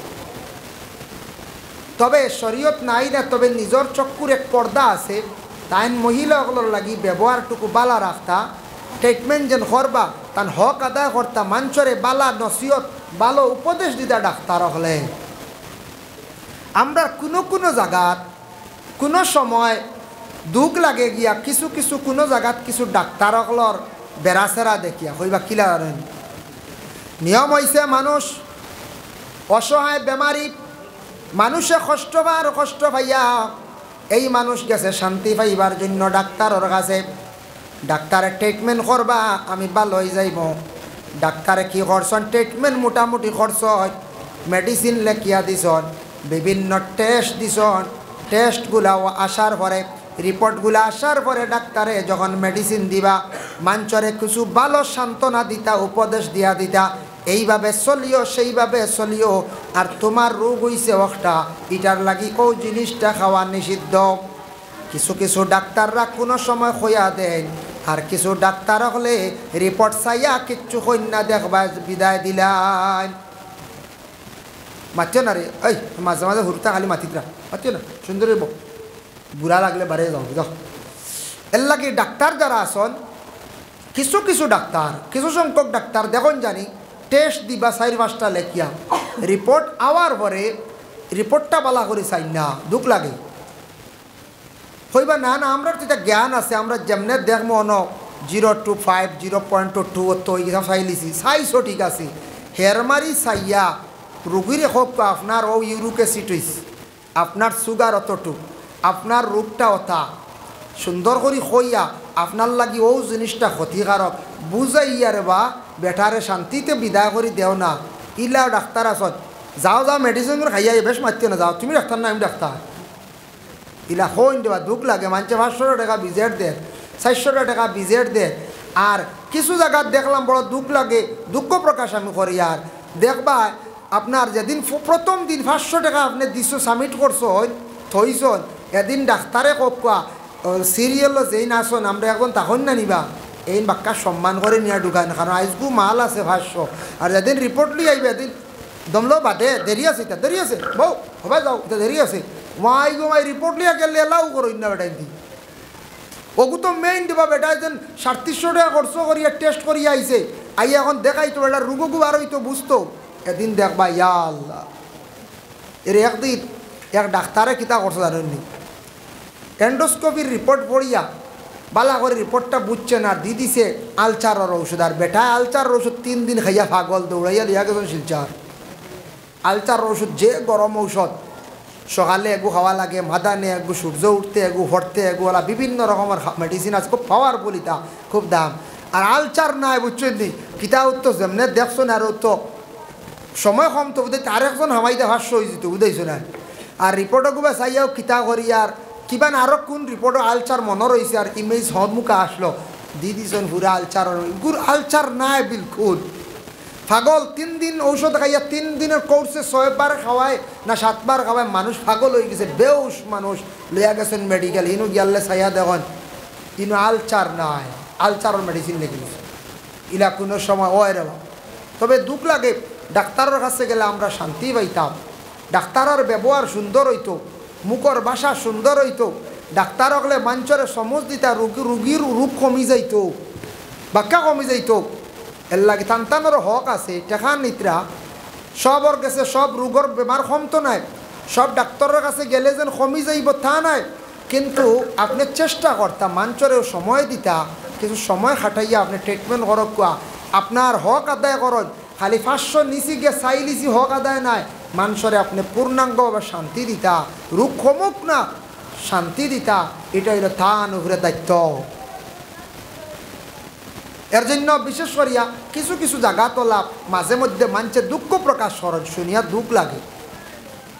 তবে শরীয়ত নাই না, তবে নিজের চক্ষুর এক পর্দা আছে, তাই মহিলাগুলোর লাগি ব্যবহারটুকু বালা রাখতা, ট্রিটমেন্ট যেন করবা, তান হক আদায় করতা, মানুষরে বালা নসিহত ভালো উপদেশ দিতা ডাক্তার হলে। আমরা কোনো জায়গাত কোনো সময় দুঃখ লাগে গিয়া কিছু কোনো জায়গাত কিছু ডাক্তার হলর বেড়াচেরা দেখিয়া হইবা কিলা নিয়ম হয়েছে, মানুষ অসহায় বেমারি, মানুষে কষ্ট পাইয়া এই মানুষ গেছে শান্তি পাইবার জন্য ডাক্তারের কাছে। ডাক্তারে ট্রিটমেন্ট করবা, আমি ভালো হয়ে যাইব। ডাক্তারে কি করছেন, ট্রিটমেন্ট মোটামুটি খরচ, মেডিসিন লেখিয়া দিছন, বিভিন্ন টেস্ট দিছন, টেস্টগুলা আসার পরে, রিপোর্টগুলো আসার পরে ডাক্তারে যখন মেডিসিন দিবা, মানুষরে কিছু ভালো সান্ত্বনা দিতা, উপদেশ দিয়া দিতা, এইভাবে চলিও সেইভাবে চলিও, আর তোমার রোগ হইছে একটা, এটার লাগি কৌ জিনিসটা খাওয়া নিষিদ্ধ। কিছু ডাক্তাররা কোনো সময় খোয়া দেন, আর কিছু ডাক্তার হলে রিপোর্ট চাইয়া কিচ্ছু কন্যা দেখবা বিদায় দিলাম। মাতিও না রে, এই মাঝে মাঝে হুরতা খালি মাতিতরা, মাতিও না, সুন্দর বুড়া লাগলে বাড়ে যাও যাও। এর লাগে ডাক্তার যারা আসন, কিছু ডাক্তার, কিছু সংখ্যক ডাক্তার দেখুন জানি টেস্ট দিবা 4-5টা লেখিয়া, রিপোর্ট আওয়ার পরে রিপোর্টটা বালা করে চাই না, দুঃখ লাগে। হইবা না আমরা তো এটা জ্ঞান আছে, আমরা যেমনে দেখবো অন 0 to 5, 0.2 তো এইসব চাইলিছি, চাইছো ঠিক আছে, হেরমারি চাইয়া রোগীরে হোক আপনার ও ইউরিক অ্যাসিড হইছে, আপনার সুগার অতটুক, আপনার রোগটা অথা সুন্দর করে কইয়া আপনার লাগি ও জিনিসটা ক্ষতিকারক বুঝাইয়ার বা বেটারে শান্তিতে বিদায় করে দেও না। ইলা ডাক্তার আসত, যাও মেডিসিন খাইয়া বেশ মাতিও না, যাও তুমি ডাক্তার না আমি ডাক্তার, ইলা হইন দেবা। দুঃখ লাগে, মানুষে 500 টাকা ভিজিট দেয়, 400 টাকা ভিজিট দেয়। আর কিছু জায়গায় দেখলাম বড় দুঃখ লাগে, দুঃখ প্রকাশ আমি করি। আর দেখবা আপনার যেদিন প্রথম দিন 500 টাকা আপনি দিছো সাবমিট করছো থইছন, এদিন ডাক্তারে কোকা সিরিয়ালও যেই নাচন আমরা এখন তখন না নিবা, এই বাক্কা সম্মান করে নিয়ে ঢুকান, কারণ আজগু মাল আছে 500। আর যেদিন রিপোর্ট লিয়ে আইবে এদিন দমলো বাদে দেরি আছে, এটা দেরি আছে বউ হবা যাও, এটা দেরি আছে, মাই গো মাই রিপোর্ট লিয়া গেলে এলাও করো না বেটাই দি ওগু তো মেইন দিবা বেটা যেন ৩৭০০ টাকা খরচ করিয়া টেস্ট করিয়া আইছে আই এখন দেখাই তো এটা রুগু আর হইতো বুঝতো এদিন দেখবা ইয়া আল্লাহ এর একদিন এক ডাক্তারে কিতা করছে জানেননি এন্ডোস্কোপির রিপোর্ট পড়িয়া বালা করে রিপোর্টটা বুঝছেন আর দি দিছে আলচারের ঔষধ আর বেটা আলচারের ওষুধ ৩ দিন খাইয়া পাগল দৌড়াইয়া লিয়া গেছেন শিলচার আলচারের ওষুধ যে গরম ঔষধ সকালে এগু খাওয়া লাগে মাদানে এগু সূর্য উঠতে এগু হটতে এগুলা বিভিন্ন রকমের মেডিসিন আছে খুব পাওয়ারফুল ইতা খুব দাম আর আলচার নাই বুঝছেন নি কিতা তো যেমনে দেখছেন আর তো সময় কম তো বুঝতে আরেকজন হামাইতে ভাষ্য হয়ে যেত বুঝাইছো না আর রিপোর্টও গুবা চাইয়াও কিতা করি আর কিবা আরো কোন রিপোর্টও আলচার মনে রয়েছে আর ইমেজ হদমুখা আসলো দি দিছেন পুরা আলচার গুর আলচার নাই বিলকুল পাগল 3 দিন ঔষধ খাইয়া 3 দিনের কোর্সে 6 বার খাওয়ায় না 7 বার খাওয়ায় মানুষ পাগল হয়ে গেছে বেউস মানুষ লইয়া গেছেন মেডিকেল ইনু গিয়ালে ছাইয়া দেখুন ইনু আলচার নাই আলচারের মেডিসিন লেগে গেছে ইলা কোনো সময় ওয় রে তবে দুঃখ লাগে ডাক্তারের কাছে গেলে আমরা শান্তি পাইতাম ডাক্তারের ব্যবহার সুন্দর হইতো মুখর ভাষা সুন্দর হইতো ডাক্তার হলে মানুষের সমজ দিতা রুগীর রূপ কমি যাইতো বাক্যা কমি যাইতো এর লাগে টানটানোর হক আছে টেকা নিত্রা সবর গেছে সব রোগর বেমার কমতো নাই সব ডাক্তারের কাছে গেলে যেন কমি যাইব তা নাই কিন্তু আপনি চেষ্টা করতাম মানুষেরও সময় দিতা কিছু সময় খাটাইয়া আপনি ট্রিটমেন্ট করক কোয়া আপনার হক আদায় করন খালি 500 নিচি গিয়ে চাইলিছি হক আদায় নাই মানুষরে আপনি পূর্ণাঙ্গভাবে শান্তি দিতা রোগ কমুক না শান্তি দিতা এটা হইল তান উপরে দায়িত্ব এর জন্য বিশেষ করিয়া কিছু কিছু জায়গা তোলা মাঝে মধ্যে মানুষের দুঃখ প্রকাশ করেন শুনিয়া দুঃখ লাগে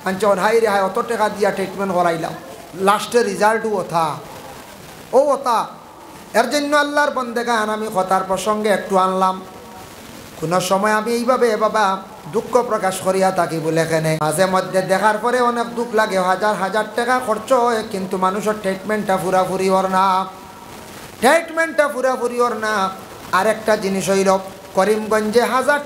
মানুষ হাই রে হাই অত টাকা দিয়া ট্রিটমেন্ট করাইলাম লাস্টের রেজাল্টও ওথা ও ওথা এর জন্য আল্লাহর বন্দেগান আমি কথার প্রসঙ্গে একটু আনলাম কোনো সময় আমি এইভাবে বাবা দুঃখ প্রকাশ করিয়া থাকি বলে এখানে মাঝে মধ্যে দেখার পরে অনেক দুঃখ লাগে হাজার হাজার টাকা খরচ হয় কিন্তু মানুষের ট্রিটমেন্টটা পুরাপুরি ওর না ট্রিটমেন্টটা পুরাপুরি ওর না আরেকটা জিনিস হইল করিমগঞ্জে হাজার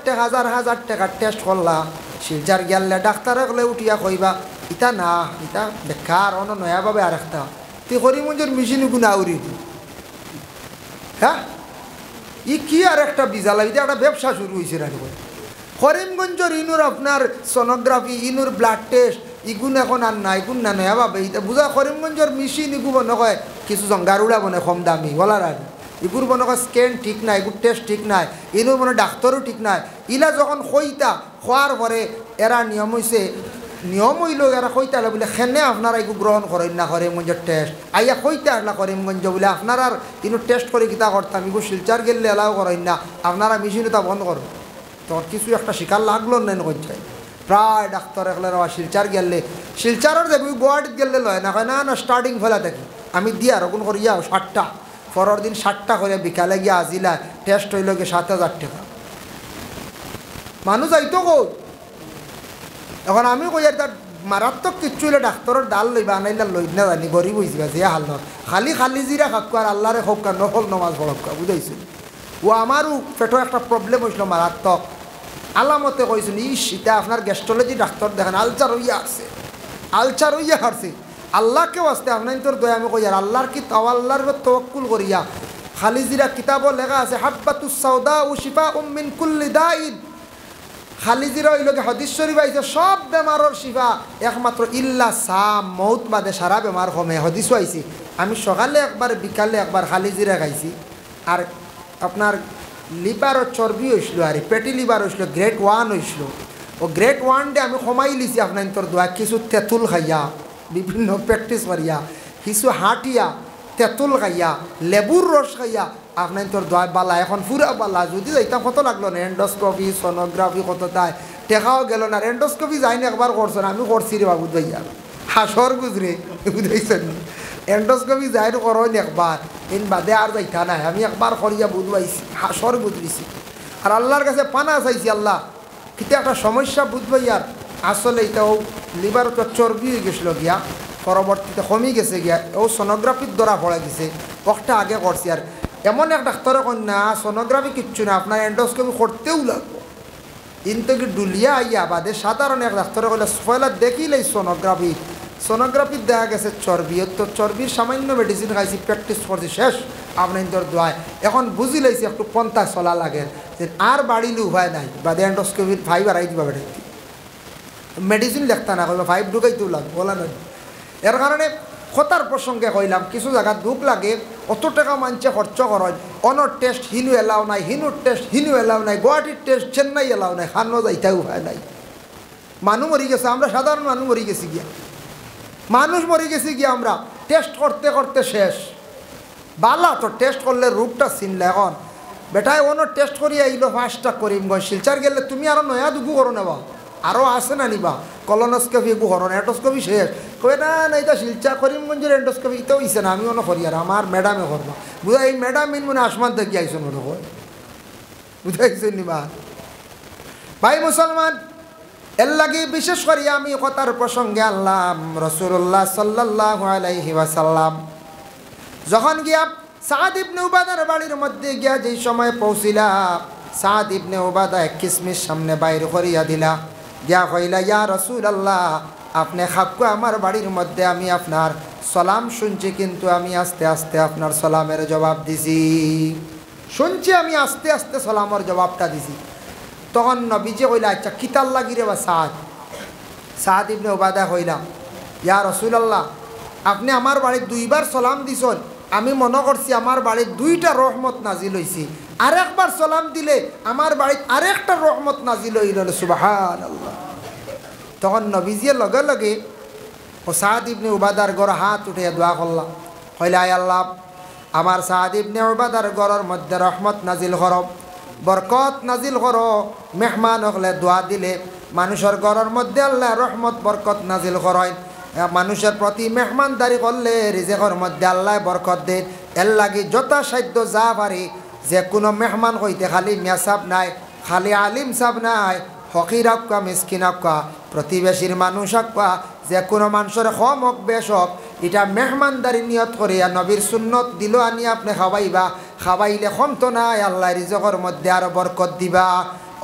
টাকা টেস্ট করলা শিলচার গেলে ডাক্তার গেলে উঠিয়া কইবা ইটা না ইটা বেকার অন্য নয়াভাবে আরেকটা তুই করিমগঞ্জের মেশিন গুণা উড়ি হ্যাঁ ই কি আর একটা বিজালা এটা একটা ব্যবসা শুরু হয়েছে রানি করিমগঞ্জের ইনুর আপনার সোনোগ্রাফি ইনুর ব্লাড টেস্ট ইগুন এখন আর না ইগুন না নয়া ভাবে এটা বুঝা করিমগঞ্জের মেশিন ইগু মনে হয় কিছু জঙ্গারুড়া বনে কম দামি বলার আর ইগুর মনে হয় স্ক্যান ঠিক নাই ইগুর টেস্ট ঠিক নাই ইনুর মনে ডাক্তারও ঠিক নাই ইলা যখন কইতা খোয়ার পরে এরা নিয়ম হয়েছে নিয়ম হইল এরা কইতা বলে খেনে আপনারা এগু গ্রহণ করেন না করিমগঞ্জের টেস্ট আইয়া কইতা আসলা করিমগঞ্জ বলে আপনারা ইনু টেস্ট করে কিতা করতাম ইগু শিলচার গেলে এলাও করেন না আপনারা মেশিন তা বন্ধ করুন তোর কিছু একটা শিকার লাগলো না কইছে প্রায় ডাক্তার একলে শিলচার গেলে শিলচারের যাবি গুয়াহাটিত গেলে লয় না কয় না না স্টার্টিং ফেলা থাকি আমি দিয়া রকম করিয়া 60টা পরের দিন 60টা করে বিকালে গিয়া আজিলা টেস্ট হইল গিয়ে 7,000 টাকা মানুষ আইতো কই এখন আমি কই আর তার মারাত্মক কিচ্ছু হইলে ডাক্তারের ডাল লইবা আনাইলা লই না জানি গরিব হয়েছি যে হাল খালি জিরা খাক্কু আর আল্লাহরে হোক নফল নমাজ পড়ক্কা বুঝাইছিল ও আমারও পেটো একটা প্রবলেম হয়েছিল মারাত্মক আলামতে কইছিল ইস এটা আপনার গ্যাস্ট্রোলজি ডাক্তার দেখেন আলচার হইয়া আসছে আল্লাহকে আসতে আপনার তোর দয়া আমি কই আর আল্লাহর কি আল্লাহর তওয়াক্কুল করিয়া খালি জিরা কিতাবও লেখা আছে হাব্বাতুস সাউদা ও শিফা মিন কুল্লি দাইন খালি জিরা হইল হাদিস শরীফ আইছে সব বেমারের শিফা একমাত্র ইল্লা সাম মৌত বাদে সারা বেমার কমে হাদিসও আইছে আমি সকালে একবার বিকালে একবার খালি জিরা খাইছি আর আপনার লিভারের চর্বি হয়েছিল আর পেটি লিভার হয়েছিল গ্রেড 1 হয়েছিল ও গ্রেড 1 ডে আমি কমাই লিছি আপনার তোর দোয়া কিছু তেঁতুল খাইয়া বিভিন্ন প্র্যাকটিস করিয়া কিছু হাঁটিয়া তেঁতুল খাইয়া লেবুর রস খাইয়া আপনার তোর দোয়া বালা এখন পুরা বালা যদি যাইতাম কত লাগলো না এন্ডোস্কোপি সোনোগ্রাফি কত তাই টেকাও গেল না এন্ডোস্কোপি যাইনি একবার করছো না আমি করছি রে বাবু ভাইয়া হাসর গুজরে বুঝাইছেন এন্ডোস্কোপি যাই করেন একবার ইন বাদে আর যাইতা নাই আমি একবার করিয়া বুঝবাইছি হাসর বুঝলিছি আর আল্লাহর কাছে পানা চাইছি আল্লাহ কিন্তু একটা সমস্যা বুঝবাই আর আসলে এটাও লিভার তো চর্বি হয়ে গেছিল গিয়া পরবর্তীতে কমে গেছে গিয়া ও সোনোগ্রাফির দ্বারা পড়ে গেছে একটা আগে করছি আর এমন এক ডাক্তার কন্যা সোনোগ্রাফি কিচ্ছু না আপনার এন্ডোস্কোপি করতেও লাগবো কিন্তু কি ডুলিয়া আইয়া বাদে সাধারণ এক ডাক্তার কইলে পয়লা দেখিলেই সোনোগ্রাফি সোনোগ্রাফি দেখা গেছে চর্বি, তো চর্বির সামান্য মেডিসিন খাইছি, প্র্যাকটিস করছি, শেষ আপনার দোয়ায় এখন বুঝি লাইছি একটু পন্থা চলা লাগে যে আর বাড়িলে উপায় নাই, বা এন্ডোস্কোপির 5 আড়াই দিবা বেড়ে মেডিসিন লেখতা না কইবা 5 ঢুকাইতেও লাগবে বলা নয়। এর কারণে কথার প্রসঙ্গে কইলাম কিছু জায়গা দুঃখ লাগে, অত টাকা মানছে খরচ করেন, অনর টেস্ট হিনু এলাও নাই, হিনুর টেস্ট হিনু এলাও নাই, গুয়াহাটির টেস্ট চেন্নাই এলাও নাই, খানো যাইতেও উপায় নাই। মানুষ মরি গেছে, আমরা সাধারণ মানুষ মরি গেছি গিয়া, মানুষ মরি গেছি গিয়া, আমরা টেস্ট করতে করতে শেষ। বালা তো টেস্ট করলে রূপটা চিনলে, এখন বেটায় অন্য টেস্ট করি আইলো 5টা করিম গো, শিলচার গেলে তুমি আরও নয়া দুগু করো নেবা, আরও আছে না নিবা, কলোনোস্কোপি এগু করো না, এন্ডোস্কোপি শেষ, কবে না না এটা শিলচার করিমগঞ্জের এন্ডোস্কোপি তো ইসে না, আমি অন্য করি আর আমার ম্যাডামে করবো, বুঝা এই ম্যাডাম মনে আসমান থেকে আইসো মনে হয়, বুঝাইছো নিবা ভাই মুসলমান। এর লাগে বিশেষ করে আমি কথার প্রসঙ্গে আনলাম, রাসূলুল্লাহ সাল্লাল্লাহু আলাইহি ওয়াসাল্লাম যখন গিয়া সাদ ইবনে উবাদার বাড়ির মধ্যে গিয়া যেই সময় পৌঁছিলা, সাদ ইবনে উবাদা এক কিসমিস সামনে বাইর করিয়া দিলা, গিয়া কইলা ইয়া রাসূলুল্লাহ আপনি খাপকো আমার বাড়ির মধ্যে, আমি আপনার সালাম শুনছি, কিন্তু আমি আস্তে আস্তে আপনার সালামের জবাব দিছি, শুনছি আমি আস্তে আস্তে সালামের জবাবটা দিছি। তখন নবীজি কইলা আচ্ছা কিতাল লাগিরে বা সাদ ইবনে উবাদা কইলা ইয়া রাসূলুল্লাহ আপনি আমার বাড়ির 2বার সালাম দিছেন, আমি মনে করছি আমার বাড়ির 2টা রহমত নাজিল হইছে, আরেকবার সালাম দিলে আমার বাড়ির আরেকটা রহমত নাজিল হইল, সুবহানাল্লাহ। তখন নবীজি লগে লগে ও সাদ ইবনে উবাদার গড় হাত উঠে দোয়া করলাম, কইলা আয় আল্লাহ আমার সাদ ইবনে উবাদার গড়ের মধ্যে রহমত নাজিল করো, বরকত নাজিল করো, মেহমান হলে দোয়া দিলে মানুষের ঘরের মধ্যে আল্লাহ রহমত বরকত নাজিল করেন, মানুষের প্রতি মেহমানদারি করলে রিজেকের মধ্যে আল্লাহ বরকত দেন। এর লাগি যথাসাধ্য যা পারি যে কোনো মেহমান হইতে খালি মিয়া সাব নাই, খালি আলিম সাব নাই, ফকির আক্কা মিসকিন আক্কা প্রতিবেশীর মানুষ আক্কা যে কোনো মানুষের কম হোক বেশ হোক, এটা মেহমানদারি নিয়ত করিয়া নবীর সুন্নত দিল আনি আপনি খাওয়াইবা, খাওয়াইলে কম তো নাই আল্লাহ রিজকের মধ্যে আরো বরকত দিবা।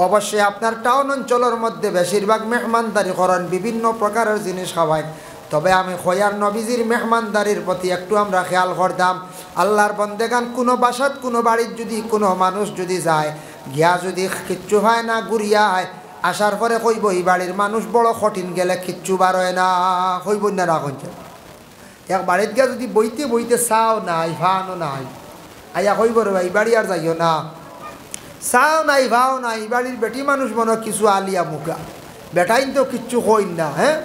অবশ্যই আপনার টাউন অঞ্চলের মধ্যে বেশিরভাগ মেহমানদারি করেন, বিভিন্ন প্রকারের জিনিস খাওয়ায়, তবে আমি খয়ার নবীজির মেহমানদারির প্রতি একটু আমরা খেয়াল করতাম। আল্লাহর বন্দেগান কোনো বাসাত কোনো বাড়ির যদি কোনো মানুষ যদি যায়, গিয়া যদি কিচ্ছু হয় না ঘুরিয়ায় আসার পরে কইব এই বাড়ির মানুষ বড় কঠিন গেলে কিচ্ছু বার হয় না, কইব না রাখছে। এক বাড়িতে গিয়া যদি বইতে বইতে চাও নাই ভানো নাই, আইয়া কইব রে এই বাড়ি আর যাইও না, চাও নাই ভাও নাই, বাড়ির বেটি মানুষ মনে কিছু আলিয়া মুখা বেটাইন তো কিচ্ছু কইন না, হ্যাঁ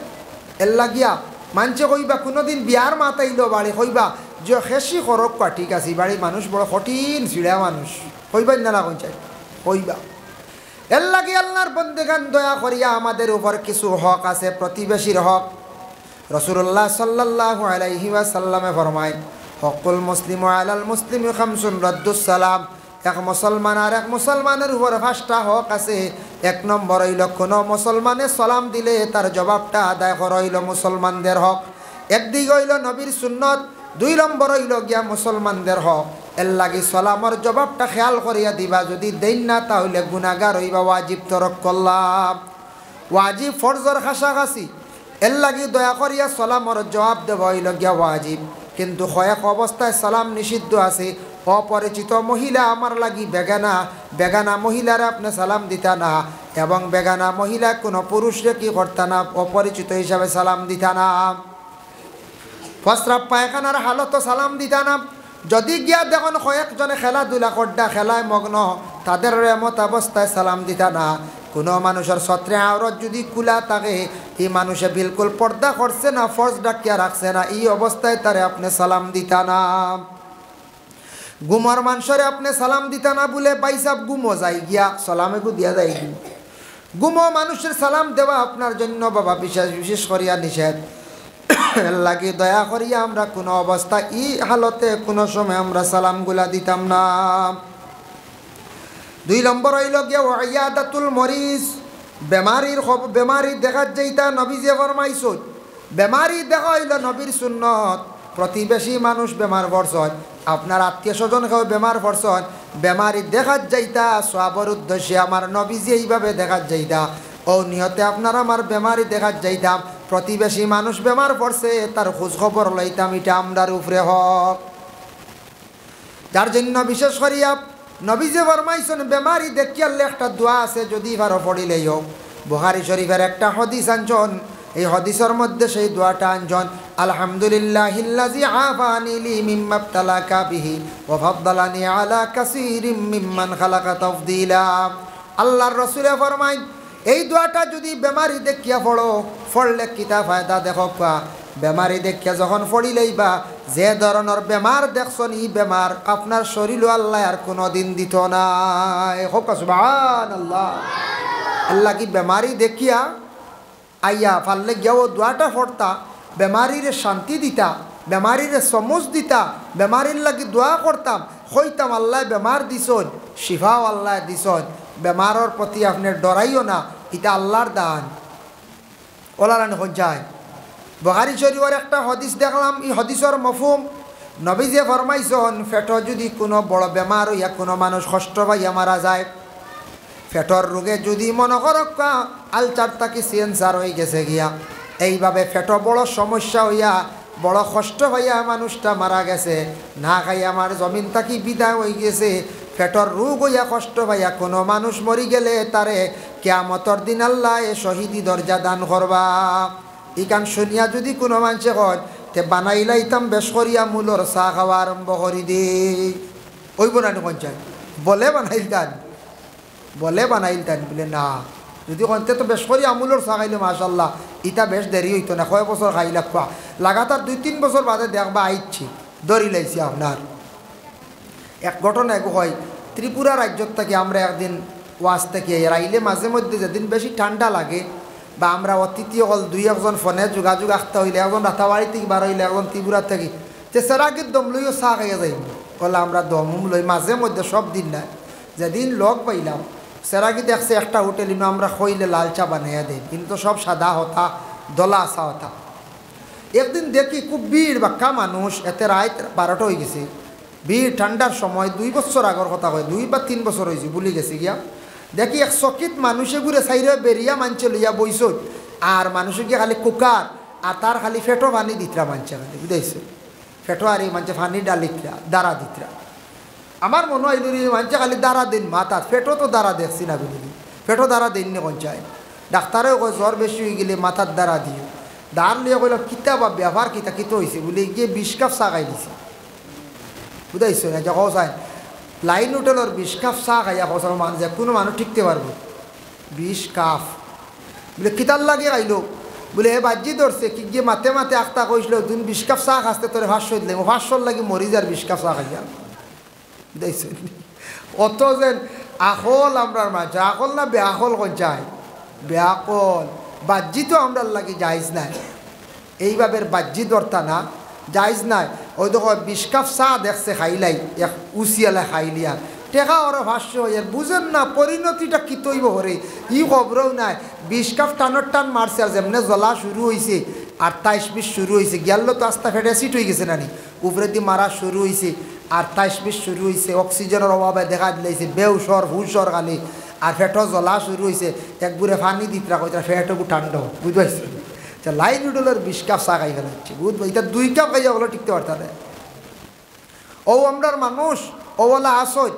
এর লাগিয়া মানছে কইবা কোনোদিন বিয়ার মাতাইল বাড়ি কইবা যে খেসি করক কা ঠিক আছে, বাড়ির মানুষ বড় কঠিন ছিড়া মানুষ, কইবাই না কইছে কইবা। এর লাগে আল্লাহর বন্দেগান দয়া করিয়া আমাদের উপর কিছু হক আছে, প্রতিবেশীর হক। রাসূলুল্লাহ সাল্লাল্লাহু আলাইহি ওয়াসাল্লামে ফরমায় হকুল মুসলিম আলাল মুসলিম খামসুন রাদ্দুস সালাম, এক মুসলমান আর এক মুসলমানের উপর 5টা হক আছে। 1 নম্বর হইল কোনো মুসলমানের সালাম দিলে তার জবাবটা আদায় করা হইল মুসলমানদের হক, একদিকে হইল নবীর সুন্নত, 2 নম্বর হইল গিয়া মুসলমানদের হক। এর লাগি সালামের জবাবটা খেয়াল করিয়া দিবা, যদি দেন না তাহলে গুনাহগার হইবা, ওয়াজিব তরক করলাম, ওয়াজিব ফরজর খাসাখাসি। এর লাগি দয়া করিয়া সালামের জবাব দেওয়া হইল গিয়া ওয়াজিব, কিন্তু কয়েক অবস্থায় সালাম নিষিদ্ধ আছে। অপরিচিত মহিলা আমার লাগি বেগানা, বেগানা মহিলারা আপনি সালাম দিতা না, এবং বেগানা মহিলা কোনো পুরুষরে কি করতা না, অপরিচিত হিসাবে সালাম দিতা না। প্রস্রাব পায়খানার হালত সালাম দিতা না। যদি গিয়া দেখুন কয়েকজনে খেলাধুলা করডা খেলায় মগ্ন, তাদের এমত অবস্থায় সালাম দিতা না। কোনো মানুষের ছত্রে আওরত যদি কুলা থাকে, এই মানুষে বিলকুল পর্দা করছে না, ফর্জ ডাকিয়া রাখছে না, এই অবস্থায় তারে আপনি সালাম দিতা না। গুমর মানুষরে আপনি সালাম দিতা না বলে বাইসাব গুমো যাই গিয়া সালামে গু দিয়া যায়, গুমো মানুষের সালাম দেওয়া আপনার জন্য বাবা বিশেষ বিশেষ করিয়া নিষেধ। লাগে দয়া করিয়া আমরা কোনো অবস্থা ই হালতে কোনো সময় আমরা সালামগুলা দিতাম না। 2 নম্বর হইল গিয়া ওয়াইয়াদাতুল মরিজ, বেমারি দেখার যাইতা নবীজি ফরমাইছেন, বেমারি দেখা হইল নবীর সুন্নত। প্রতিবেশী মানুষ বেমার পড়ছেন, আপনার আত্মীয় স্বজন কেউ বেমার পড়ছেন, বেমারি দেখার যাইতা সওয়াবের উদ্দেশ্যে আমার নবীজি এইভাবে দেখার যাইতা, ও নিহতে আপনার আমার বেমারি দেখার যাইতাম, প্রতিবেশী মানুষ বেমার পড়ছে তার খোঁজ খবর লইতাম, এটা আমরার উপরে হক। যার জন্য বিশেষ করিয়া নবী যে ফরমাইছেন বেমারি দেখিয়ালে একটা দোয়া আছে, যদি ভারো পড়িলেই হোক। বুখারী শরীফের একটা হাদিস আনজন, এই হাদিসের মধ্যে সেই দোয়াটা আনজন, আলহামদুলিল্লাহিল্লাযী আফানি লি মিম্মা ইবতালাকা বিহি ওয়া ফাদ্দালানি আলা কাসীরিম মিম্মান খালাকা তাফদীলা। আল্লাহর রাসূল ফরমায় এই দোয়াটা যদি বেমারি দেখিয়া পড়ো, পড়লে কিতা ফায়দা দেখো। বেমারি দেখিয়া যখন পড়িলেই বা যে ধরনের বেমার দেখছেন এই বেমার আপনার শরীরও আল্লাহ আর কোনো দিন দিত না। হোক সুবহানাল্লাহ। আল্লাহ কি বেমারি দেখিয়া আইয়া ফাললে গিয়া ও দোয়াটা পড়তা, বেমারির শান্তি দিতা, বেমারির সমজ দিতা, বেমারির লাগি দোয়া করতাম, হইতাম আল্লাহ বেমার দিছন, শিফাও আল্লাহ দিছন, বেমারের প্রতি আপনি ডরাইও না, এটা আল্লাহর দান। ওলারান হজ্জায় বুখারী শরীফের একটা হাদিস দেখলাম, এই হাদিসের মফহুম নবী যে ফরমাইছেন পেটে যদি কোনো বড় বেমার হইয়া কোনো মানুষ কষ্ট পাইয়া মারা যায়, পেটর রোগে যদি মনে করক্কা আলচার তাকে সেন্সার হয়ে গেছে গিয়া, এইভাবে পেট বড় সমস্যা হইয়া বড় কষ্ট হইয়া মানুষটা মারা গেছে, না খাই আমার জমিন তাকি বিদায় হয়ে গেছে, পেটর রোগ হইয়া কষ্ট পাইয়া কোনো মানুষ মরি গেলে তারে কিয়ামতর দিন আল্লাহ এ শহীদি দরজা দান করবা। ইকান শুনিয়া যদি কোনো মানুষে হয় তে বানাইলাইতাম বেশ করিয়া মূলর চাহ খাওয়া আরম্ভ করি দিই, ওইব না পঞ্চায়েত বলে বানাইলতান, বলে বানাইলতান বলে না, যদি কনতে তো বেশ করি আমুলর চাহ খাইলে মাশাল্লাহ ইটা বেশ দেরি হইতো না, কয় বছর খাইলা খোয়া লাগাতার 2-3 বছর বাদে দেখবা আইছি দরি লাইছি আপনার। এক ঘটনা এক হয়, ত্রিপুরা রাজ্যত থেকে আমরা একদিন ওয়াজ থেকে রাইলে মাঝে মধ্যে যেদিন বেশি ঠান্ডা লাগে বা আমরা অতিথি হল 2-1 ফোনে যোগাযোগ আসতে হইলে, একজন রাতাবাড়ি থেকে বার হইলে, একজন ত্রিপুরা থেকে, তে সেরাগের দম লইও চাহ খাইয়া যাই বলে আমরা দম লই মাঝে মধ্যে সব দিন নাই। যেদিন লগ পাইলাম সেরাগি দেখছে একটা হোটেল ইনো আমরা খইলে লাল চা বানাইয়া দেয়, কিন্তু সব সাদা হতা দলা আসা হতা। একদিন দেখি খুব ভিড় বাক্কা মানুষ, এতে রাত 12টা হয়ে গেছে, ভিড় ঠান্ডার সময় 2 বছর আগর কথা হয়, 2 বা 3 বছর হয়েছে ভুলে গেছি গিয়া। দেখি এক চকিত মানুষে ঘুরে সাইরে বেরিয়া মানছে লইয়া বইস, আর মানুষে গিয়ে খালি কুকার আর তার খালি ফেটো পানি দিতরা মানছে, খালি বুঝাইছে ফেটো আর এই মানছে পানি ডালিতরা দাঁড়া দিতরা। আমার মনে হয় মানছে খালি দাঁড়া দিন মাথা, ফেটো তো দাঁড়া দেখছি না বুঝলি, ফেটো দাঁড়া দিননি পঞ্চায়। ডাক্তারেও কয় জ্বর বেশি হয়ে গেলে মাথার দ্বারা দিও, দাঁড় লিয়ে কইল কিতা বা ব্যবহার কিতা কিতো হয়েছে বলে গিয়ে 20 কাপ চা খাই দিছে, বুঝাইছো না? যখন চাই লাইন হোটেলের 20 কাপ চা খাইয়া কসার মানুষ কোনো মানুষ ঠিকতে পারবো 20 কাপ বলে কিতার লাগে খাইলো বলে হে বাজি ধরছে কি গিয়ে মাতে মাতে আখতা কইছিল তুমি 20 কাপ চা খাসতে তোরে 500 দিলে 500 লাগে মরি যার 20 কাপ চা খাইয়া, বুঝাইছো? অত যেন আকল আমরার মাঝে আকল না বেআকল কোন যায়, বেআকল বাজি তো আমরার লাগে যাইজ নাই, এইভাবে বাজি ধরতা না যাইজ নাই। ওই দেখো 20 কাপ চা দেখছে খাইলাই এক উচিয়ালা খাইলিয়া টেকা ওরা ভাষ্য হয়ে বুঝেন না পরিণতিটা কি তৈব হরে ই খবরও নাই। 20 কাপ টানোর টান মারছে আর যেমনে জ্বলা শুরু হয়েছে 28-20 শুরু হয়েছে গেল তো আস্তা ফেটে সিট হয়ে গেছে নানি, উপরে দিয়ে মারা শুরু হয়েছে 28-20 শুরু হয়েছে, অক্সিজেনের অভাবে দেখা দিলাইছে বেউসর হুসর খালি আর ফেটো জ্বলা শুরু হয়েছে, একগুড়ে পানি দিতরা কইতা ফেটকু ঠান্ডা বুঝবাইছে। লাইন হোটেলের 20 কাপ চা খাই ফেলাচ্ছে বুঝবো, এটা 2 কাপ খাইয়া বলো টিকতে পারতা না। ও আমরার মানুষ ওলা আসই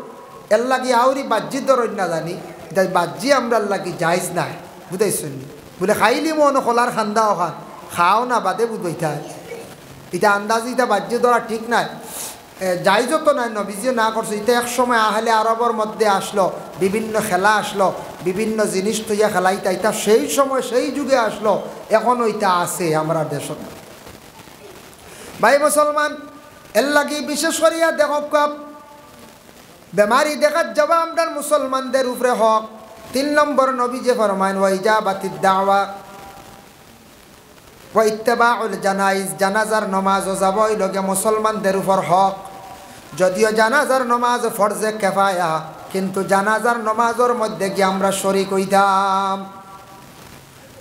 এর লাগি আউরি বাজ্যি ধরই না জানি, তাই বাজ্যি আমরার লাগি যাইজ নাই, বুঝাইছেন? বলে খাইলি মন খোলার খান্দা ওখান খাও না বাদে বুঝবইতা, এটা আন্দাজি এটা বাজ্যি ধরা ঠিক নাই, যাইজ তো নাই, নবীজিও না করছে। এটা এক সময় আহলে আরবের মধ্যে আসলো, বিভিন্ন খেলা আসলো, বিভিন্ন জিনিস তৈয়া খেলাইতা, এটা সেই সময় সেই যুগে আসলো, এখন ওইটা আছে আমরা দেশত। ভাই মুসলমান এর লাগি বিশেষ করিয়া দেখো বেমারি দেখার যাওয়া আমরা মুসলমানদের উপরে হক। 3 নম্বর নবী যে ফরমান ওয়াইজাবাতিদ দাওয়া ওয়া ইত্তিবাউল জানাইজ, জানাজার নামাজও যাব এই লগে মুসলমানদের উপর হক। যদিও জানাজার নামাজ ফরজে কিফায়া, কিন্তু জানাজার নামাজের মধ্যে কি আমরা শরীক হইতাম।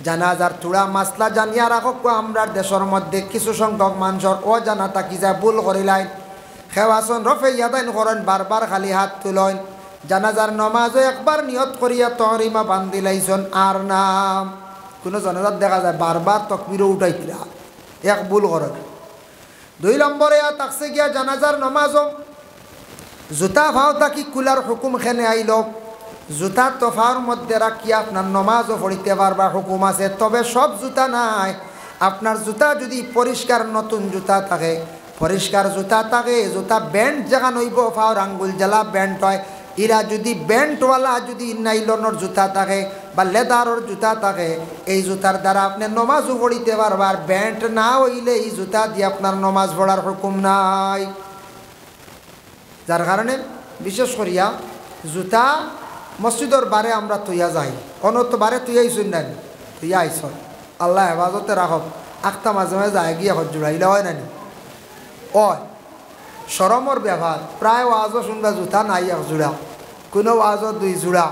জানাজার চূড়া মাসলা জানিয়া রাখো, আমরা দেশের মধ্যে কিছু সংখ্যক মানুষের অজানা থাকি যায় ভুল করিলাই, খেওয়াসন রফে ইয়াদাইন করেন, বারবার খালি হাত তুলেন, জানাজার নমাজও একবার নিয়ত করিয়া তহরিমা বান্দিলাইছন আর নাম কোনো জনাজাত দেখা যায় বারবার তকবিরও উঠাইতরা এক ভুল করে। 2 নম্বরে তাকছে গিয়া জানাজার নমাজও জুতা ভাও তাকি কুলার হুকুম খেনে আইল জুতা তোফার মধ্যে রাখি আপনার নমাজও পড়িতে পারবা হুকুম আছে। তবে সব জুতা নাই, আপনার জুতা যদি পরিষ্কার নতুন জুতা থাকে, পরিষ্কার জুতা থাকে, জুতা ব্যান্ড যেখান হইব ফাওর আঙ্গুল জ্বালা ব্যান্ড হয়, এরা যদি ব্যান্ডওয়ালা যদি নাইলনের জুতা থাকে বা লেদারের জুতা থাকে, এই জুতার দ্বারা আপনি নমাজও পড়িতে পারবা। আর ব্যান্ড না হইলে এই জুতা দিয়ে আপনার নমাজ পড়ার হুকুম নাই। যার কারণে বিশেষ করিয়া জুতা মসজিদর বারে আমরা তুইয়া যাই, অনত বারে তুই আইসুন না তুইয়া আইস, আল্লাহ হেফাজতে রাখব। আখতা মাঝে মাঝে যায় গিয়া হজ জুড়াইলে হয় নানি ওই সরমর ব্যবহার। প্রায় ওয়াজও শুনবা জুতা নাই 1 জোড়া, কোনো ওয়াজও 2 জোড়া,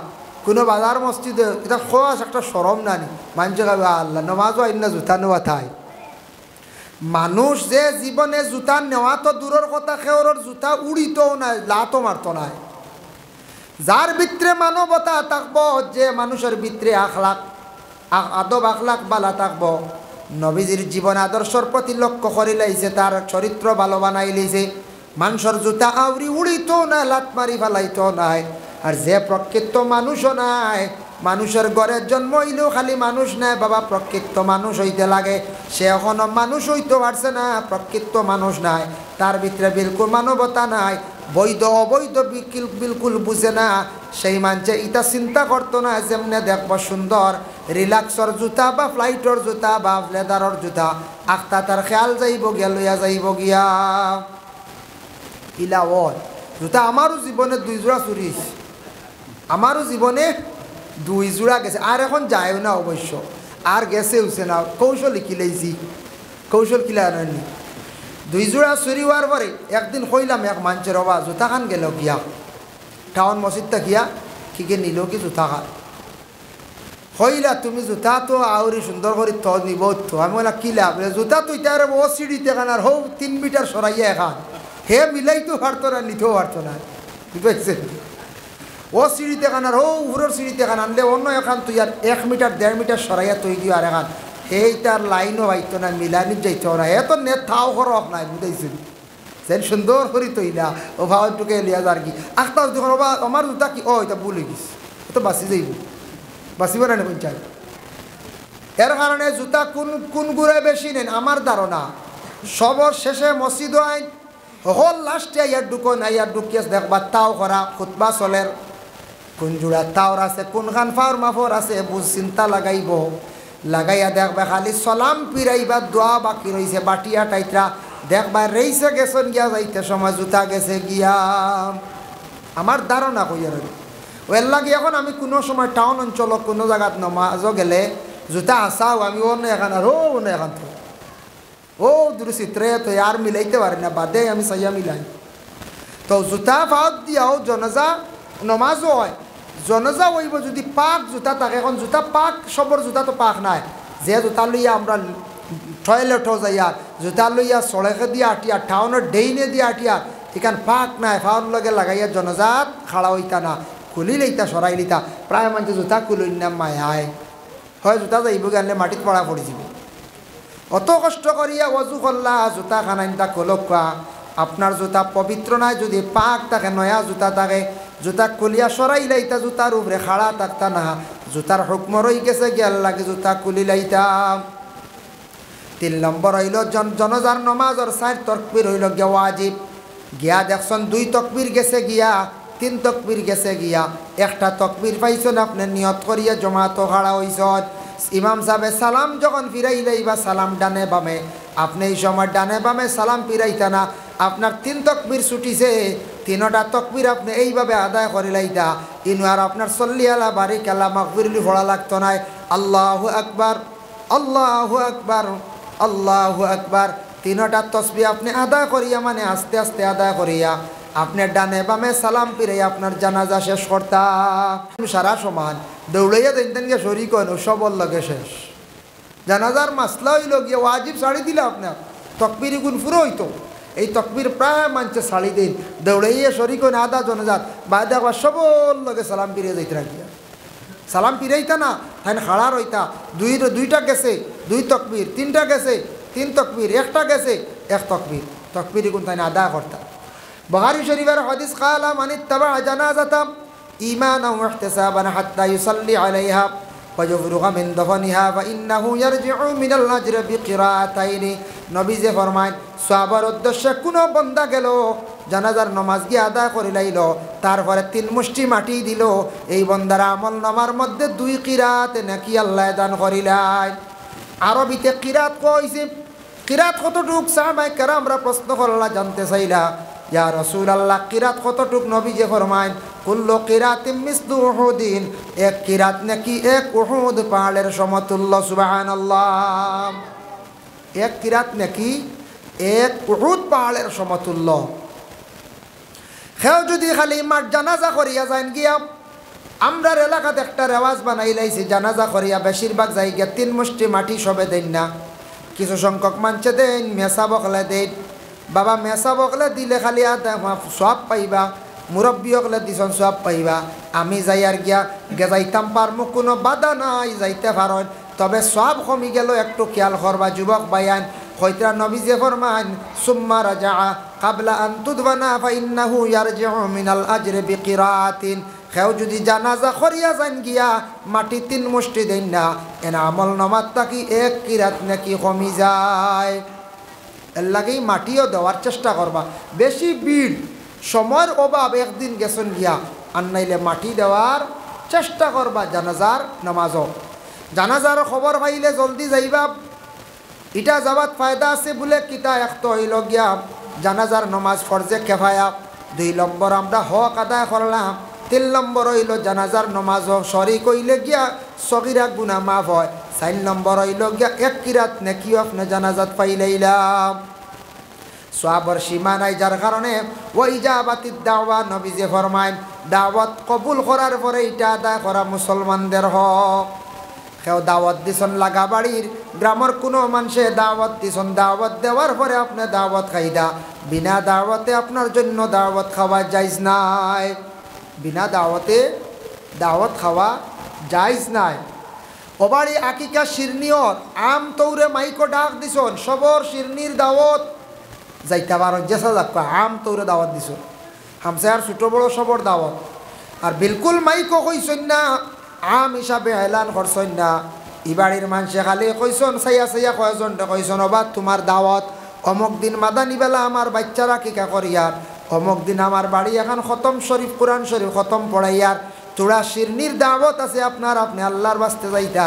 কোনো বাজার মসজিদে এটা খোয়াস একটা সরম নানি। মানুষে গাবে আল্লাহ নমাজও আইন না জুতা নেওয়া থাই। মানুষ যে জীবনে জুতা নেওয়া তো দূরের কথা, খেওরের জুতা উড়িতও নাই, লাতো মারতো নাই। যার ভিতরে মানবতা থাকবো, যে মানুষের ভিতরে আখলাক আদব আখলাক বালা থাকবো, নবীজির জীবন আদর্শর প্রতি লক্ষ্য করে লাইছে, তার চরিত্র ভালো বানাই লাইছে, মানুষের জুতা আউরি উড়িতো না, লাত মারি ফেলাইতো নাই। আর যে প্রকৃত মানুষও নাই, মানুষের ঘরের জন্ম হইলেও খালি মানুষ নাই বাবা, প্রকৃত মানুষ হইতে লাগে। সে এখনো মানুষ হইতে পারছে না, প্রকৃত মানুষ নাই, তার ভিতরে বিলকুল মানবতা নাই, বৈধ অবৈধ বিলকুল বুঝে না। সেই মানুষে ইটা চিন্তা করতো না যেমনে দেখবো সুন্দর রিল্যাক্সর জুতা বা ফ্লাইটর জুতা বা লেদারর জুতা, আখতা তার খেয়াল যাইব গিয়া লইয়া যাইব গিয়া ইলা ওর জুতা। আমারও জীবনে 2 জোড়া চুরি, আমারও জীবনে 2 জোড়া গেছে, আর এখন যায়ও না অবশ্য, আর গেছে উঠছে না, কৌশল কিলাইছি, কৌশল কিলা আনি 2 জোড়া চুরি হওয়ার পরে একদিন কইলাম এক মানুষের বাবা জুতা খান গেল গিয়া টাউন মসজিদটা গিয়া কিকে নিল কি জুতা খান, কইলা তুমি জুতা তো আউরি সুন্দর করে তো নিব তো। আমি বললাম কি লাভ, জুতা তো ইটার ও সিঁড়িতে খান আর হো 3 মিটার সরাইয়া এখান, হে মিলাইতেও পারতো না, নিতেও পারতো না, বুঝতে ও সিঁড়িতে খান আর হো উপরের সিঁড়িতে খান আনলে অন্য এখান তুই আর 1 মিটার 1.5 মিটার সরাইয়া তৈ দিও আর এখান, সেইটার লাইনও পাইতো না, মিলানি যাইতো না, এ তো নেট থাও করক নাই বুঝাইছিল যেন সুন্দর করে তৈলা ও ভাওটুকে লিয়া যার কি আখতা দেখুন বাবা আমার জুতা কি ও এটা ভুলে গেছি, তো বাঁচি যাইব, বাঁচিব না পঞ্চায়েত। এর কারণে জুতা কোন কোন গুড়ে বেশি নেন আমার ধারণা সবর শেষে মসজিদ আইন হল লাস্টে ইয়ার ঢুকন ইয়ার ঢুকিয়ে দেখবা তাও করা খুতবা চলের কোন জোড়া তাওর আছে কোনখান ফাওর মাফর আছে বুঝ চিন্তা লাগাইব, লাগাইয়া দেখবা খালি সলাম পিরাইবা দোয়া বাকি রয়েছে বাটিয়া টাইটরা দেখবা রেইসে গেছেন গিয়া যাইতে সময় জুতা গেছে গিয়া আমার ধারণা কইয়ার ওর লাগে। এখন আমি কোনো সময় টাউন অঞ্চল কোনো জায়গাত নমাজও গেলে জুতা আসাও আমি অন্য এখান আর অন্য এখান তো ও দূরচিত্রে তো আর মিলাইতে পারি না, বাদে আমি সাইয়া মিলাই। তো জুতা ফাওত দিয়াও জনাজা নমাজও হয়, জনাজা হইব যদি পাক জুতা থাকে। এখন জুতা পাক সবর জুতা তো পাক নাই, যে জুতা লইয়া আমরা টয়লেটও যাইয়া জুতা লইয়া সড়কে দিয়ে আটিয়া টাউনের ডেইনে দিয়ে আটিয়া এখান পাক নাই, ফাওয়ার লগে লাগাইয়া জনাজাত খাড়া হইতা না, খুলি লইতা সরাই লিতা। প্রায় মানুষ জুতা খুলই না মায়ায় হয় জুতা যাইব গেলে মাটিত পড়া পড়ি যাব, অত কষ্ট করিয়া অজু করলা জুতা খানাইনটা খোলকা আপনার জুতা পবিত্র নাই, যদি পাক থাকে নয়া জুতা থাকে জুতা খুলিয়া সরাই লাইতা জুতার উপরে খাড়া থাকতা না, জুতার হুকম রই গেছে গেল লাগে জুতা খুলি লাইতা। 3 নম্বর হইল জনজার নমাজর 4 তকবীর হইল গিয়া ওয়াজিব, গিয়া দেখছেন 2 তকবীর গেছে গিয়া 3 তকবীর গেছে গিয়া, একটা তকবীর পাইছেন আপনি নিয়ত করিয়া জমাত খাড়া হইছেন, ইমাম সাহেব সালাম যখন ফিরাইলেই বা সালাম ডানে বামে, আপনি এই সময় ডানে বামে সালাম ফিরাইতা না, আপনার 3 তকবীর ছুটিছে 3টা তকবীর আপনি এইভাবে আদায় করে লাইতা, ইনু আর আপনার সল্লি আলা বারিক আলা মাগফিরলি পড়া লাগতো না। আল্লাহু আকবার আল্লাহু আকবার আল্লাহু আকবার 3টা তসবিহ আপনি আদায় করিয়া মানে আস্তে আস্তে আদায় করিয়া আপনি ডানে বামে সালাম ফিরাইয়া আপনার জানাজা শেষ করতা। সারা সমান দৌড়াইয়া দিন গিয়ে শরীর কেন সবর লগে শেষ, জানাজার মাসলা হইল গিয়ে ওয়াজিব শাড়ি দিলে আপনার তকবির গুণ ফুরো হইতো, এই তকবির প্রায় মানছে শাড়ি দিন দৌড়াইয়া শরীর কেন আদা জনাজাত বাইদা সবর লগে সালাম ফিরিয়ে যাইতে রাখিয়া, সালাম ফিরাইতা না তাই খাড়া রইতা দুইটা গেছে 2 তাকবীর, 3টা গেছে 3 তাকবীর, একটা গেছে 1 তাকবীর, তাকবীর গুণ তাই আদা করতা। বুখারী শরীফের হাদিস কালা মান ইত্তাবা জানাজাতা ঈমানান ওয়া ইহতিসাবান হাত্তা ইউসাল্লি আলাইহা ফায়ুফরুগা মিন দফনিহা ফাইন্নাহু ইয়ারজিউ মিনাল আজরি বিকিরাতাইনি। নবী যে ফরমায় সওয়াবের উদ্দেশ্যে কোনো বান্দা গেল জানাজার নামাজ গিয়ে আদা করে লাইল, তারপরে 3 মুষ্টি মাটি দিল, এই বান্দার আমল নামার মধ্যে 2 কিরাত নাকি আল্লাহ দান করিলাই। আরবিতে কিরাত কইছে, কিরাত কতটুক সাহাবায়ে কেরামরা প্রশ্ন করলা, জানতে চাইলা ইয়া রাসূলুল্লাহ কিরাত কতটুক? নবী যে ফরমায় কুল্লু কিরাতিন মিসলু উহুদিন, 1 কিরাত নাকি 1 উহুদ পাহাড়ের সমতুল্য। সুবহানাল্লাহ, 1 কিরাত নাকি 1 উহুদ পাহাড়ের সমতুল্য। কেউ যদি খালি মাঠ জানাজা করিয়া যান গিয়া, আমরার এলাকাতে একটা রেওয়াজ বানাই লাইছি, জানাজা করিয়া বেশিরভাগ জায়গা 3 মুষ্টি মাটি সবে দেন না, কিছু সংখ্যক মানুষে দেন, মেসা বকলে দেন। বাবা মেসা বকলে দিলে খালি সব পাইবা, মুরব্বী হকলে দিছন সব পাইবা। আমি যাই আর গিয়া যাইতাম পারমু, কোনো বাধা নাই, যাইতে পারেন, তবে সব কমি গেল, একটু খেয়াল করবা যুবক বায়ান। হয়তো নবী যে ফরমান সুম্মা রাজা কাবলা আন তুদবানা ফাইন্নাহু ইয়ারজিউ মিনাল আজরি বিকিরাতিন। কেউ যদি জানাজা করিয়া যান গিয়া মাটি 3 মুষ্টি দেন না, এনা আমল নামাত তাকি 1 কিরাত নাকি কমি যায়। এর লাগেই মাটিও দেওয়ার চেষ্টা করবা। বেশি ভিড়, সময়ের অভাব, একদিন গেছেন গিয়া আর নাইলে মাটি দেওয়ার চেষ্টা করবা জানাজার নামাজও। জানাজার খবর পাইলে জলদি যাইবা। এটা যাবাত ফায়দা আছে বলে কিতা একটা হইল গিয়া জানাজার নামাজ ফরজে কেফায়া, 2 নম্বর আমরা হক আদায় করলাম, 3 নম্বর হইল জানাজার নামাজও শরীক হইলে গিয়া সগীরা গুনাহ মাফ হয়, 4 নম্বর হইল গিয়া 1 কিরাত নাকি আপনি জানাজাত পাইলাইলাম। সওয়াবের সীমা নাই, যার কারণে ওই ইজাবাতিদ দাওয়া, নবী যে ফরমায় দাওয়াত কবুল করার পরে এটা আদায় করা মুসলমানদের হক। কেউ দাওয়াত দিছন লাগা বাড়ির, গ্রামের কোনো মানুষে দাওয়াত দিছন, দাওয়াত দেওয়ার পরে আপনি দাওয়াত খাইদা, বিনা দাওয়াতে আপনার জন্য দাওয়াত খাওয়া জায়েজ নাই। বিনা দাওয়াতে দাওয়াত খাওয়া জায়েজ নাই। ও বাড়ি আকিকা শিরনিয়র আম তৌরে মাইকো ডাক দিছন, সবর শিরনির দাওয়াত যাইতে পারো, জেসা যাক আম তৌরে দাওয়াত দিছন, হামসে আর ছোটো বড়ো সবর দাওয়াত। আর বিলকুল মাইকো কইসন না, আম হিসাবে এলান করছেন না। ই বাড়ির মানুষে খালি কইসন, সাইয়া সাইয়া কয়জনটা কইসন ওবা তোমার দাওয়াত, অমুক দিন মাদানি বেলা আমার বাচ্চারা কিকা করিয়ার, অমুক দিন আমার বাড়ি এখন খতম শরীফ কোরআন শরীফ খতম পড়াইয়ার, তোরা শিরনির দাওয়াত আছে আপনার, আপনি আল্লাহর বাস্তে যাইতা।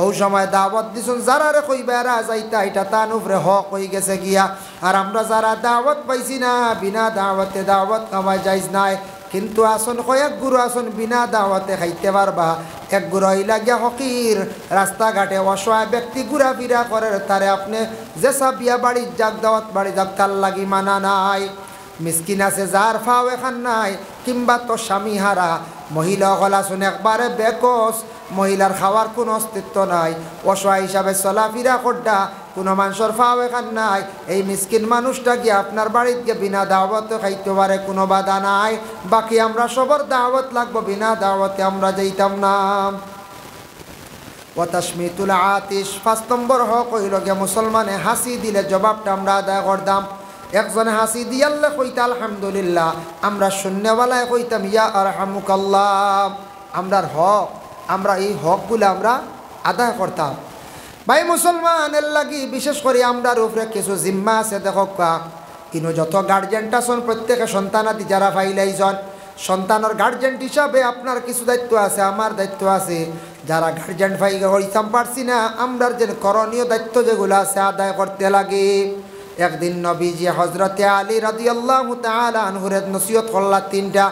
ও সময় দাওয়াত দিছুন, যারারে কইবারা যাইতা, এটা তান উপরে হক হয়ে গেছে গিয়া। আর আমরা যারা দাওয়াত পাইছি না, বিনা দাওয়াতে দাওয়াত খাওয়া যাইজ নাই। কিন্তু আসন কয়েক গুরু আসন বিনা দাওয়াতে খাইতে পারবা। এক গুরু হইলা গিয়া ফকির, রাস্তাঘাটে অসহায় ব্যক্তি ঘুরাফিরা করে, তারে আপনি যে সাবিয়া বাড়ির যাক দাওয়াত বাড়ি যাক তার লাগি মানা নাই। মিসকিন আছে যার ফাও এখান নাই, কিংবা তো স্বামী হারা মহিলা হল আসুন একবারে বেকস, মহিলার খাওয়ার কোনো অস্তিত্ব নাই, অসহায় হিসাবে চলাফেরা করডা, কোনো মানুষের ফাও এখান নাই। এই মিসকিন মানুষটা গিয়ে আপনার বাড়িতে গিয়ে বিনা দাওয়াতে খাইতে পারে, কোনো বাধা নাই। বাকি আমরা সবার দাওয়াত লাগবো, বিনা দাওয়াতে আমরা যাইতাম না। ওয়াতাশমিতুল আতিশ, 5 নম্বর হক হইল গিয়া মুসলমানে হাসি দিলে জবাবটা আমরা আদায় করতাম। একজনে হাসি দিয়াল্লে কইতা আলহামদুলিল্লাহ, আমরা শূন্যওয়ালায় কইতাম ইয়া আরহামুকাল্লাহ। আমরার হক, আমরা এই হকগুলো আমরা আদায় করতাম। ভাই মুসলমানের লাগি বিশেষ করে আমরার উপরে কিছু জিম্মা আছে। দেখো কিন্তু যত গার্জেনটা শোন, প্রত্যেকে সন্তানাদি যারা ফাইলাইজন, সন্তানের গার্জেন হিসাবে আপনার কিছু দায়িত্ব আছে, আমার দায়িত্ব আছে। যারা গার্জেন ফাই হইতাম পারছি না, আমরার যে করণীয় দায়িত্ব যেগুলো আছে আদায় করতে লাগে। একদিন নবীজি হযরতে আলী রাদিয়াল্লাহু তাআলা আনহুর নসিহত করলা 3টা।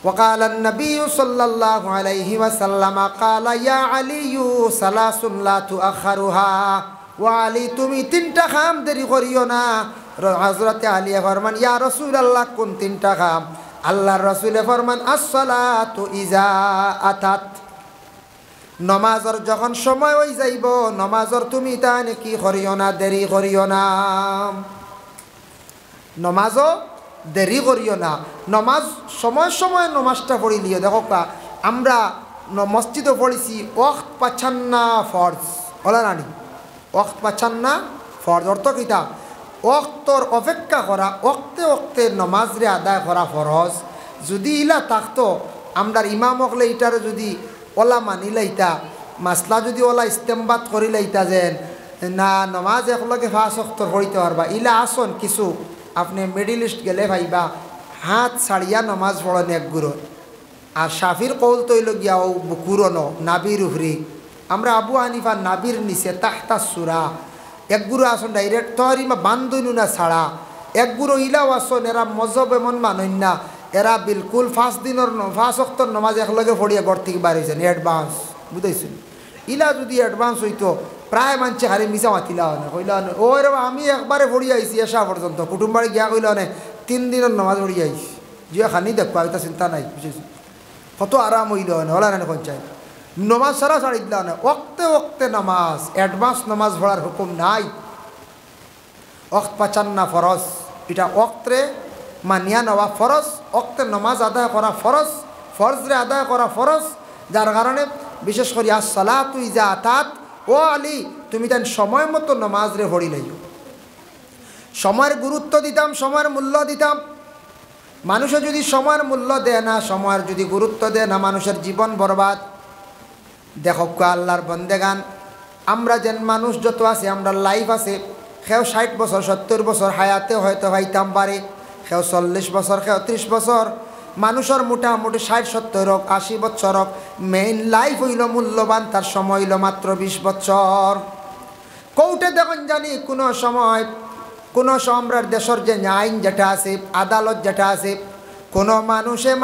وقال النبي صلى الله عليه وسلم قال يا علي ثلاث لا تؤخرها وعلي তুমি 3টা কাম দেরি করিও না। হযরতে আলী ফরমান ইয়া রাসূলুল্লাহ কোন 3টা কাম? আল্লাহর রাসূল ফরমান as-salatu ইজা আতাত, নমাজর যখন সময় হয়ে যাইব, নমাজর তুমি তা নাকি করিও না, দেরি করিও না। নমাজও দেরি করিও না, নমাজ সময় সময় নমাজটা পড়ি লিও। দেখো আমরা মসজিদে পড়েছি ওয়াক্ত পাচ্ছান না ফরজ ওলা নানি ওয়াক্ত পাচ্ছান না ফরজ অর্থ কিতা ওয়াক্তর অপেক্ষা করা ওক্তে ওক্তে নমাজরে আদায় করা ফরজ যদি ইলা থাকতো আমরা ইমাম হকলে ইটারে যদি ওলা মানিলাইতা মাসলা যদি ওলা ইস্তেমবাদ করিলাইতা যেন না নমাজ একলগে 5 ওয়াক্ত পড়িতে পারবা ইলা আসন কিছু আপনি মিডিল ইস্ট গেলে ভাইবা হাত ছাড়িয়া নমাজ পড়েন এক গুরু আর শাফির কৌল তৈল গিয়া ও কুরনো নাবির উফরি আমরা আবু হানিফা নাবির নিচে তাহতা সুরা এক গুরু আসন ডাইরেক্ট তহরিমা বান্ধনু না ছাড়া এক গুরু ইলাও আসন এরা মজব এমন মানন না এরা বিলকুল 5 দিনের 5 ওয়াক্তর নমাজ একলগে পড়িয়া ঘর থেকে বার হয়েছেন অ্যাডভান্স বুঝাইছেন ইলা যদি অ্যাডভান্স হইতো প্রায় মানছে হারে মিশা মাতিলা না কইলা ও রে আমি একবারে পড়ি আইছি এসা পর্যন্ত কুটুম বাড়ি গিয়া কইলা না 3 দিনের নমাজ পড়ি আইছি যে খানি দেখবা এটা চিন্তা নাই বুঝেছি কত আরাম হইল না হলা না পঞ্চায়েত নমাজ সারা ছাড়ি দিল না ওক্তে ওক্তে নামাজ অ্যাডভান্স নমাজ পড়ার হুকুম নাই ওক্ত পাচান না ফরজ এটা ওক্তরে মানিয়া নেওয়া ফরজ ওক্তে নমাজ আদায় করা ফরজ ফরজরে আদায় করা ফরজ যার কারণে বিশেষ করে আসসালাতু ইজা আতাত ও আলী তুমি তাই সময় মতো নমাজরে পড়ি নাই সময়ের গুরুত্ব দিতাম সময়ের মূল্য দিতাম মানুষে যদি সময়ের মূল্য দেয় না সময়ের যদি গুরুত্ব দেয় না মানুষের জীবন বরবাদ দেখো আল্লাহর বন্দেগান আমরা যেন মানুষ যত আছে আমরা লাইফ আছে কেউ 60 বছর 70 বছর হায়াতে হয়তো হইতাম পারে কেউ 40 বছর কেউ 30 বছর মানুষের মোটামুটি 60-70 হোক 80 বছর হোক মেইন লাইফ হইল মূল্যবান তার সময় হইল মাত্র 20 বছর কোর্টে দেখুন জানি কোনো সময় কোনো সম্রাট দেশের যে আইন যেটা আছে আদালত যেটা আছে কোনো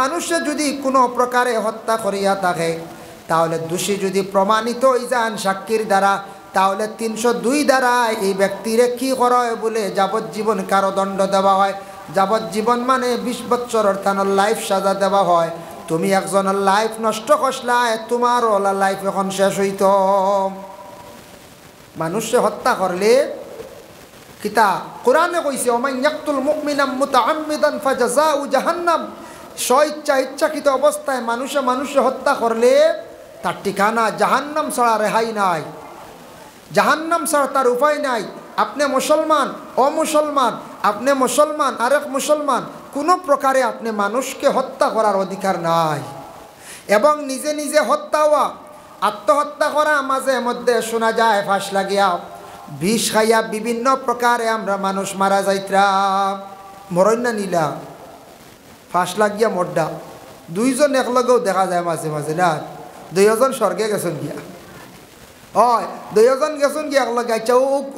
মানুষে যদি কোনো প্রকারে হত্যা করিয়া থাকে তাহলে দোষী যদি প্রমাণিত হয়ে যান সাক্ষীর দ্বারা তাহলে 302 দ্বারা এই ব্যক্তিরে কী করা হয় বলে যাবজ্জীবন কারাদণ্ড দেওয়া হয় যাবজ্জীবন মানে 20 বছর অর্থাৎ লাইফ সাজা দেওয়া হয় তুমি একজনের লাইফ নষ্ট করলায় তোমার ওলা লাইফ এখন শেষ হইত মানুষে হত্যা করলে কিতা কোরআনে কইছে ওমান ইয়াকতুল মুমিনাম মুতাআম্মিদান ফাজাযাউ জাহান্নাম ইচ্ছাকৃত অবস্থায় মানুষে হত্যা করলে তার ঠিকানা জাহান্নাম ছাড়া রেহাই নাই জাহান্নাম ছাড়া তার উপায় নাই আপনি মুসলমান অমুসলমান আপনি মুসলমান আরেক মুসলমান কোনো প্রকারে আপনি মানুষকে হত্যা করার অধিকার নাই এবং নিজে নিজে হত্যা হওয়া আত্মহত্যা করা মাঝে মধ্যে শোনা যায় ফাঁস লাগিয়া বিষ খাইয়া বিভিন্ন প্রকারে আমরা মানুষ মারা যাইতাম মরণ্যা নীলা ফাঁস লাগিয়া মড্ডা 2 জন একলগেও দেখা যায় মাঝে মাঝে না 2 জন স্বর্গে গেছেন গিয়া হয় 2 জন গেছেন গিয়া একলগে আচ্ছা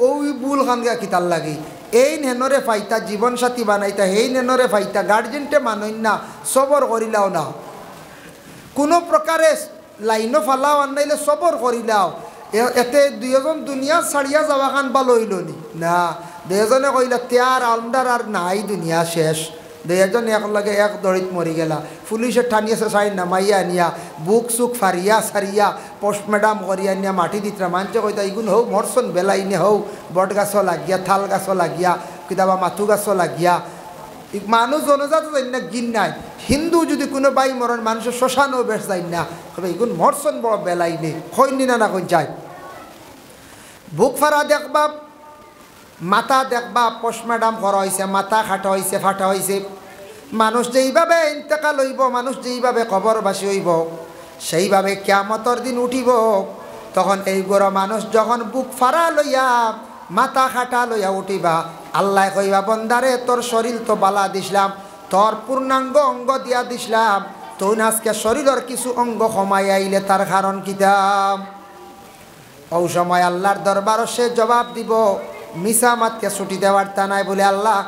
ওই বুল খান গিয়া কিতার লাগি এই নেনরে ফাইতা জীবন সাথী বানাইতা এই নেনরে ফাইতা গার্জেনটে মানই না সবর করিলাও না কোনো প্রকারে লাইনও ফালাও আনাইলে সবর করিলাও এতে 2 জন দুনিয়া ছাড়িয়া যাওয়া খান ভালো হইল নি না 2 জনে কইলা তেয়ার আলমদার আর নাই দুনিয়া শেষ 2 জন একলগে এক দড়িত মরি গেলা পুলিশে ঠানিয়েছে সাইড নামাইয়া নিয়া বুক সুক ফারিয়া সারিয়া পোস্টমেডাম করিয়া নিয়া মাটি দিতরা মানছে কইতা ইগুন হও মরসন বেলাইনে হও বট গাছও লাগিয়া থাল গাছও লাগিয়া কিতাবা মাথু গাছও লাগিয়া মানুষ জনজাত যাই না গিন নাই হিন্দু যদি কোনো বাই মরণ মানুষের শ্মশানও বেশ যায় না তবে ইগুন মরসন বড় বেলাইনে খৈনি না কোন যায় বুক ফারা দেখবা মাথা দেখবা পোস্টমেডাম করা হয়েছে মাথা খাটা হয়েছে ফাটা হয়েছে মানুষ যেইভাবে ইন্তেকাল হইব মানুষ যেইভাবে কবরবাসী হইব সেইভাবে কিয়ামতের দিন উঠিব তখন এই গড় মানুষ যখন বুক ফারা লইয়া মাথা খাটা লইয়া উঠিবা আল্লাহ কইবা বন্দারে তোর শরীর তো বালা দিছিলাম তোর পূর্ণাঙ্গ অঙ্গ দিয়া দিছিলাম তুই আজকে শরীরের কিছু অঙ্গ কমাই আইলে তার কারণ কিতাম ওই সময় আল্লাহর দরবারও সে জবাব দিব মিসা মাতকে ছুটি দেওয়ার তা নাই বলে আল্লাহ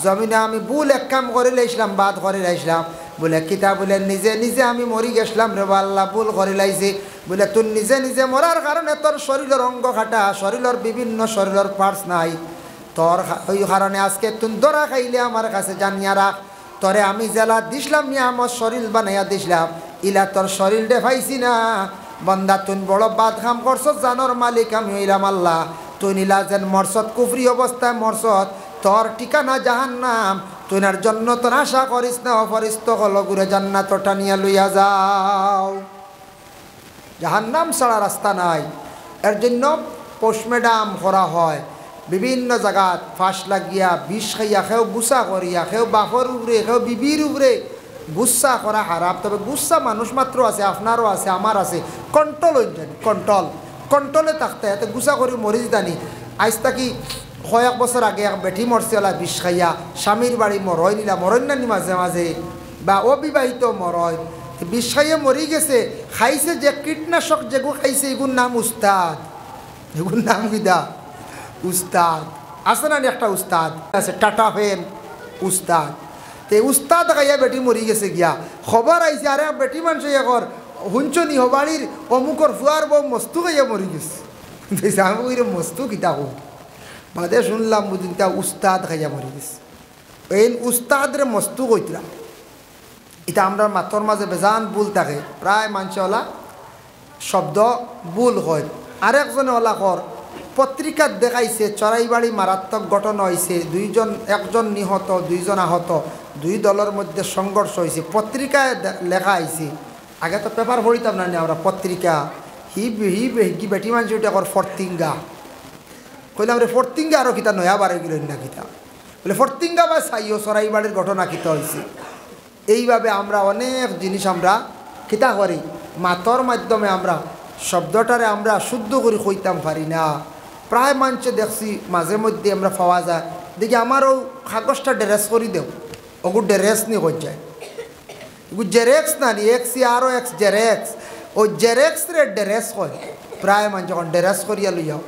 জমিনে আমি ভুল এক কাম করে লাইছিলাম বাদ করে লাইছিলাম বলে কিতা বলে নিজে নিজে আমি মরি গেছিলাম রে আল্লাহ ভুল করে লাইছি বলে তুই নিজে নিজে মরার কারণে তোর শরীরের অঙ্গ খাটা শরীরের বিভিন্ন শরীরের পার্টস নাই তোর ওই কারণে আজকে তুই দরা খাইলে আমার কাছে জানিয়া রাখ তোরে আমি জেলা দিছিলাম নিয়ে আমার শরীর বানাইয়া দিছিলাম ইলা তোর শরীর দেখাইছি না বন্দা তুই বড় বাদ কাম করছ জানোর মালিক আমি হইলাম আল্লাহ তুই নীলা যেন মরসদ কুফরি অবস্থায় মরসদ তোর ঠিকানা জাহান্নাম তুই আর জন্য তোর আশা করিস না অপরিস্ত হল ঘুরে জান্নাত টানিয়া লইয়া যাও জাহান্নাম ছাড়া রাস্তা নাই। এর জন্য পোস্টমেডাম করা হয় বিভিন্ন জায়গাত, ফাঁস লাগিয়া বিষ খাইয়া, কেউ গুসা করিয়া, কেউ বাপর উপরে, কেউ বিবির উপরে গুসা করা হারাম। তবে গুসা মানুষ মাত্র আছে, আপনারও আছে, আমার আছে। কন্ট্রোল হয়ে জানি, কন্ট্রোলে থাকতে এতে গুসা করি মরি জানি। আজ তাকি কয়েক বছর আগে এক বেটি মরছে ওলা বিষ খাইয়া, স্বামীর বাড়ি মরয় নিলা, মরয় নানি মাঝে মাঝে, বা অবিবাহিত মরয়, বিষ খাইয়ে মরি গেছে। খাইছে যে কীটনাশক যেগু খাইছে এগুর নাম উস্তাদ, এগুর নাম কিদা উস্তাদ। আছে না একটা উস্তাদ আছে, টাটা ফেন উস্তাদ। তো উস্তাদ খাইয়া বেটি মরি গেছে গিয়া, খবর আইছে আরে বেটি মানুষ একর হুঞ্চনি হবাড়ির অমুকর ফুয়ার বউ মস্তু খাইয়া মরি গেছে। আমি ওই মস্তু কিতা হোক বাদে শুনলাম বুঝি তা উস্তাদ খাইয়া মরি গেছে। এই উস্তাদরে মস্তু কইতরা এটা আমরা মাতর মাঝে বেজান ভুল থাকে, প্রায় মানুষওয়ালা শব্দ ভুল হয়। আরেকজনে ওলা কর পত্রিকাত দেখাইছে চড়াইবাড়ি মারাত্মক ঘটনা হয়েছে, একজন নিহত, 2 জন আহত, 2 দলের মধ্যে সংঘর্ষ হয়েছে। পত্রিকায় লেখা আইছে, আগে তো পেপার পড়িতাম না আমরা, পত্রিকা হি বেটি মানুষ ওইটা কর ফরতিঙ্গা কইলাম রে, ফরতিঙ্গা আরও কিতা নয়া বারে গেলেন না কিতা বলে ফরতিঙ্গা বা চাইও চড়াইবাড়ির ঘটনা কিতা হয়েছে। এইভাবে আমরা অনেক জিনিস আমরা কিতা করি, মাতর মাধ্যমে আমরা শব্দটারে আমরা শুদ্ধ করে কইতাম পারি না। প্রায় মানুষে দেখছি মাঝে মধ্যে আমরা পাওয়া যায়, দেখি আমারও কাগজটা ড্রেস করে দেও, ওগু ড্রেস নিয়ে হয়ে যায়, এগু জেরেক্স না নি, আরও এক্স জেরেক্স, ওই জেরেক্স রে ড্রেস হয়। প্রায় মানুষ যখন ড্রেস করিয়া লইয়াও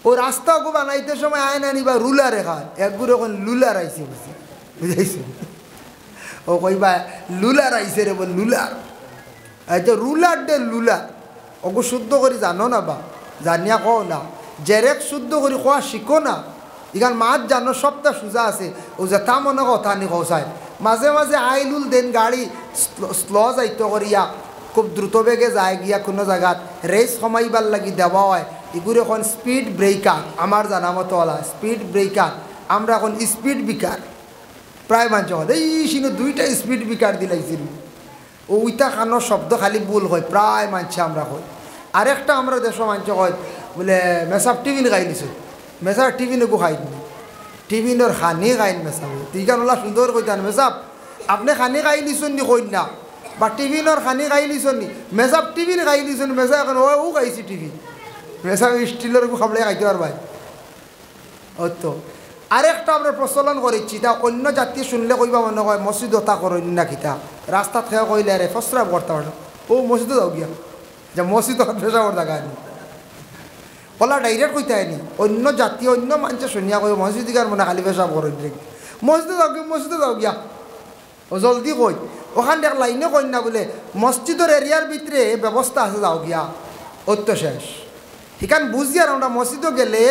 ও রাস্তা ওগু বানাইতে সময় আয় না নিবা রুলারে খায়, একগুলো এখন লুলার আইসে বুঝি, বুঝাইছে ও কইবা লুলার আইসে রে বল লুলার, আচ্ছা রুলার ডে লুলার ওগু শুদ্ধ করে জানো না বা জানিয়া কও না, জেরেক্স শুদ্ধ করে কোয়া শিখো না। এখান মাছ জানো সবটা সোজা আছে, ও যে তা মনে কথা নি কৌসায় মাঝে মাঝে আইলুল দেন গাড়ি স্ল যাইতে করিয়া খুব দ্রুত বেগে যায় গিয়া কোনো জায়গাত রেস কমাইবার লাগি দেওয়া হয়, এগুলো এখন স্পিড ব্রেকার, আমার জানা মতো ওলা স্পিড ব্রেকার, আমরা এখন স্পিড বিকার। প্রায় মানুষ হল এই সিনো 2টা স্পিড বিকার দিলাইছিল, ওইটা খানোর শব্দ খালি ভুল হয়, প্রায় মানছে আমরা হয়। আরেকটা আমরা দেশ মানছে হয় বলে মেসাব টিফিন খাই নিছো, মেসাব টিফিনকো খাই নি, টিফিনের খানি খাইন মেসাব, তিকান ওলা সুন্দর কইতান মেসাব আপনি খানি খাই নিছুন নি কই না, বা টিফিনের খানি খাই নিছুন নি, মেসাব টিফিন খাই নিছুন, মেসাব এখন ও খাইছি টিফিন, মেসাব স্টিলের খাবলে খাইতে পারবাই। ও তো আরেকটা আমরা প্রচলন করেছি, তা অন্য জাতি শুনলে কইবা মনে হয় মসজিদ ওটা করেন না কিতা, রাস্তাত খেয়ে কইলে আরে ফসরাব করতে পারো, ও মসজিদে যাও গিয়া, যে মসজিদ পেশাবর জায়গা নি ওলা ডাইরেক্ট কইতে আইনি, অন্য জাতি অন্য মানুষে শুনিয়া কই মসজিদ গার মনে খালি পেশাব করেন দেখি, মসজিদে যাও গিয়া, মসজিদে যাও গিয়া, ও জলদি কই ওখান দেখ লাইনে কই না বলে মসজিদের এরিয়ার ভিতরে ব্যবস্থা আছে যাও গিয়া, অত্য শেষ সেখান বুঝি। আর আমরা মসজিদও গেলে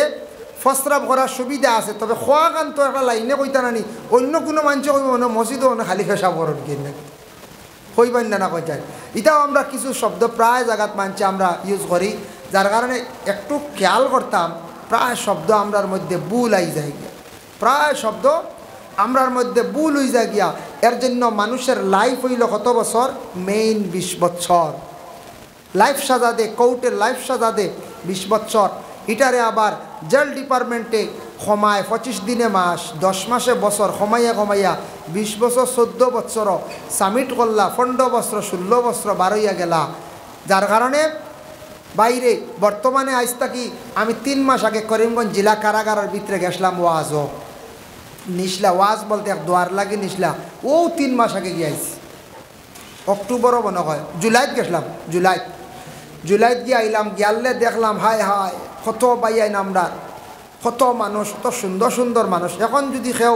ফসরাব করার সুবিধা আছে, তবে খোয়া গান তো একটা লাইনে কইতা নানি, অন্য কোনো মানুষ কইব মনে মসজিদও মনে খালি পেশাব করেন কি নাকি কইবেন না কই যায়। এটাও আমরা কিছু শব্দ প্রায় জায়গাত মানছে আমরা ইউজ করি, যার কারণে একটু খেয়াল করতাম প্রায় শব্দ আমরার মধ্যে ভুল আই যায় গিয়া, প্রায় শব্দ আমরার মধ্যে ভুল হয়ে যায় গিয়া। এর জন্য মানুষের লাইফ হইল কত বছর, মেইন 20 বছর লাইফ সাজা দে, কোর্টের লাইফ সাজা দে 20 বছর। এটারে আবার জেল ডিপার্টমেন্টে কমায় 25 দিনে মাস, 10 মাসে বছর, কমাইয়া 20 বছর 14 বছর সাবমিট করলা, 15 বছর 16 বছর বারইয়া গেলা। যার কারণে বাইরে বর্তমানে আজ থাকি আমি 3 মাস আগে করিমগঞ্জ জেলা কারাগারের ভিতরে গেছিলাম ওয়াজও নিসলা, ওয়াজ বলতে এক দোয়ার লাগে নিসলা, ও 3 মাস আগে গিয়েছি, অক্টোবরও মনে হয়, জুলাইত গেছিলাম, জুলাইত গিয়ে আইলাম, গিয়ালে দেখলাম হায় হায় কত বাইয়াই নামদার, কত মানুষ, কত সুন্দর সুন্দর মানুষ। এখন যদি কেউ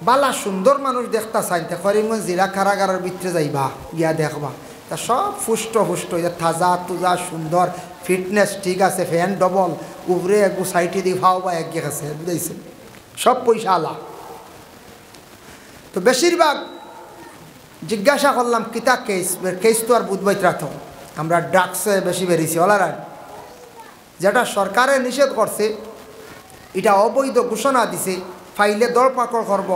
বালা সুন্দর মানুষ দেখতে চাই তে করিমগঞ্জ জেলা কারাগারের ভিতরে যাইবা, গিয়া দেখবা তা সব ফুষ্ট তাজা তুজা সুন্দর, ফিটনেস ঠিক আছে, ফ্যান ডবল উপরে একটু সাইটে দিয়ে ভাও বা এক গেছে, বুঝাইছে সব পয়সা আলা। তো বেশিরভাগ জিজ্ঞাসা করলাম কিতা কেস তো আর বুধবাই রাখো, আমরা ড্রাগসে বেশি বেরিয়েছি ওলারা, যেটা সরকারে নিষেধ করছে, এটা অবৈধ ঘোষণা দিছে, ফাইলে দরপাকড় করব,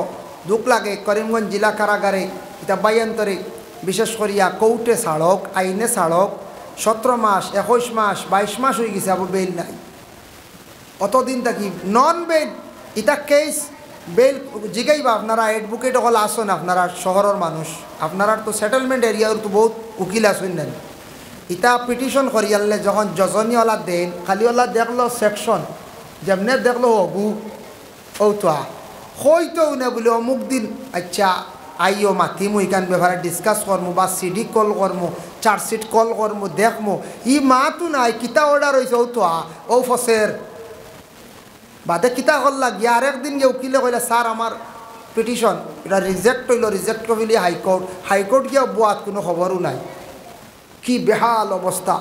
দুঃখ লাগে। করিমগঞ্জ জেলা কারাগারে এটা বাইয়ান্তরে বিশেষ করিয়া কোর্টে ছাড়ক, আইনে ছাড়ক, 17 মাস 21 মাস 22 মাস হয়ে গেছে আবার বেল নাই। অতদিন থাকি নন বেল ইটা কেস বেল জিগাইবা আপনারা অ্যাডভোকেট হল আসুন, আপনারা শহরের মানুষ, আপনারা তো সেটেলমেন্ট এরিয়ার তো বহুত উকিল আসুন না, ইটা পিটিশন করিয়ালে যখন জজনীওয়ালা দেন খালিওয়ালা দেখলো সেকশন যেমনে দেখলো হবু ও তো হইতো না বলে অমুক দিন আচ্ছা আইও মাতিমু ইকান ব্যাপারে ডিসকাস করমু বা সিডি কল করমু চার্জশিট কল করমু দেখমু ই মাতো নাই কিতা অর্ডার হয়েছে ও তো ও ফসের বাদে কিতা করলা গিয়া আরেকদিন গিয়ে উকিলে কইলা স্যার আমার পিটিশন এটা রিজেক্ট হইল, রিজেক্ট করিলি হাইকোর্ট গিয়া বুয়াত কোনো খবরও নাই। কি বেহাল অবস্থা,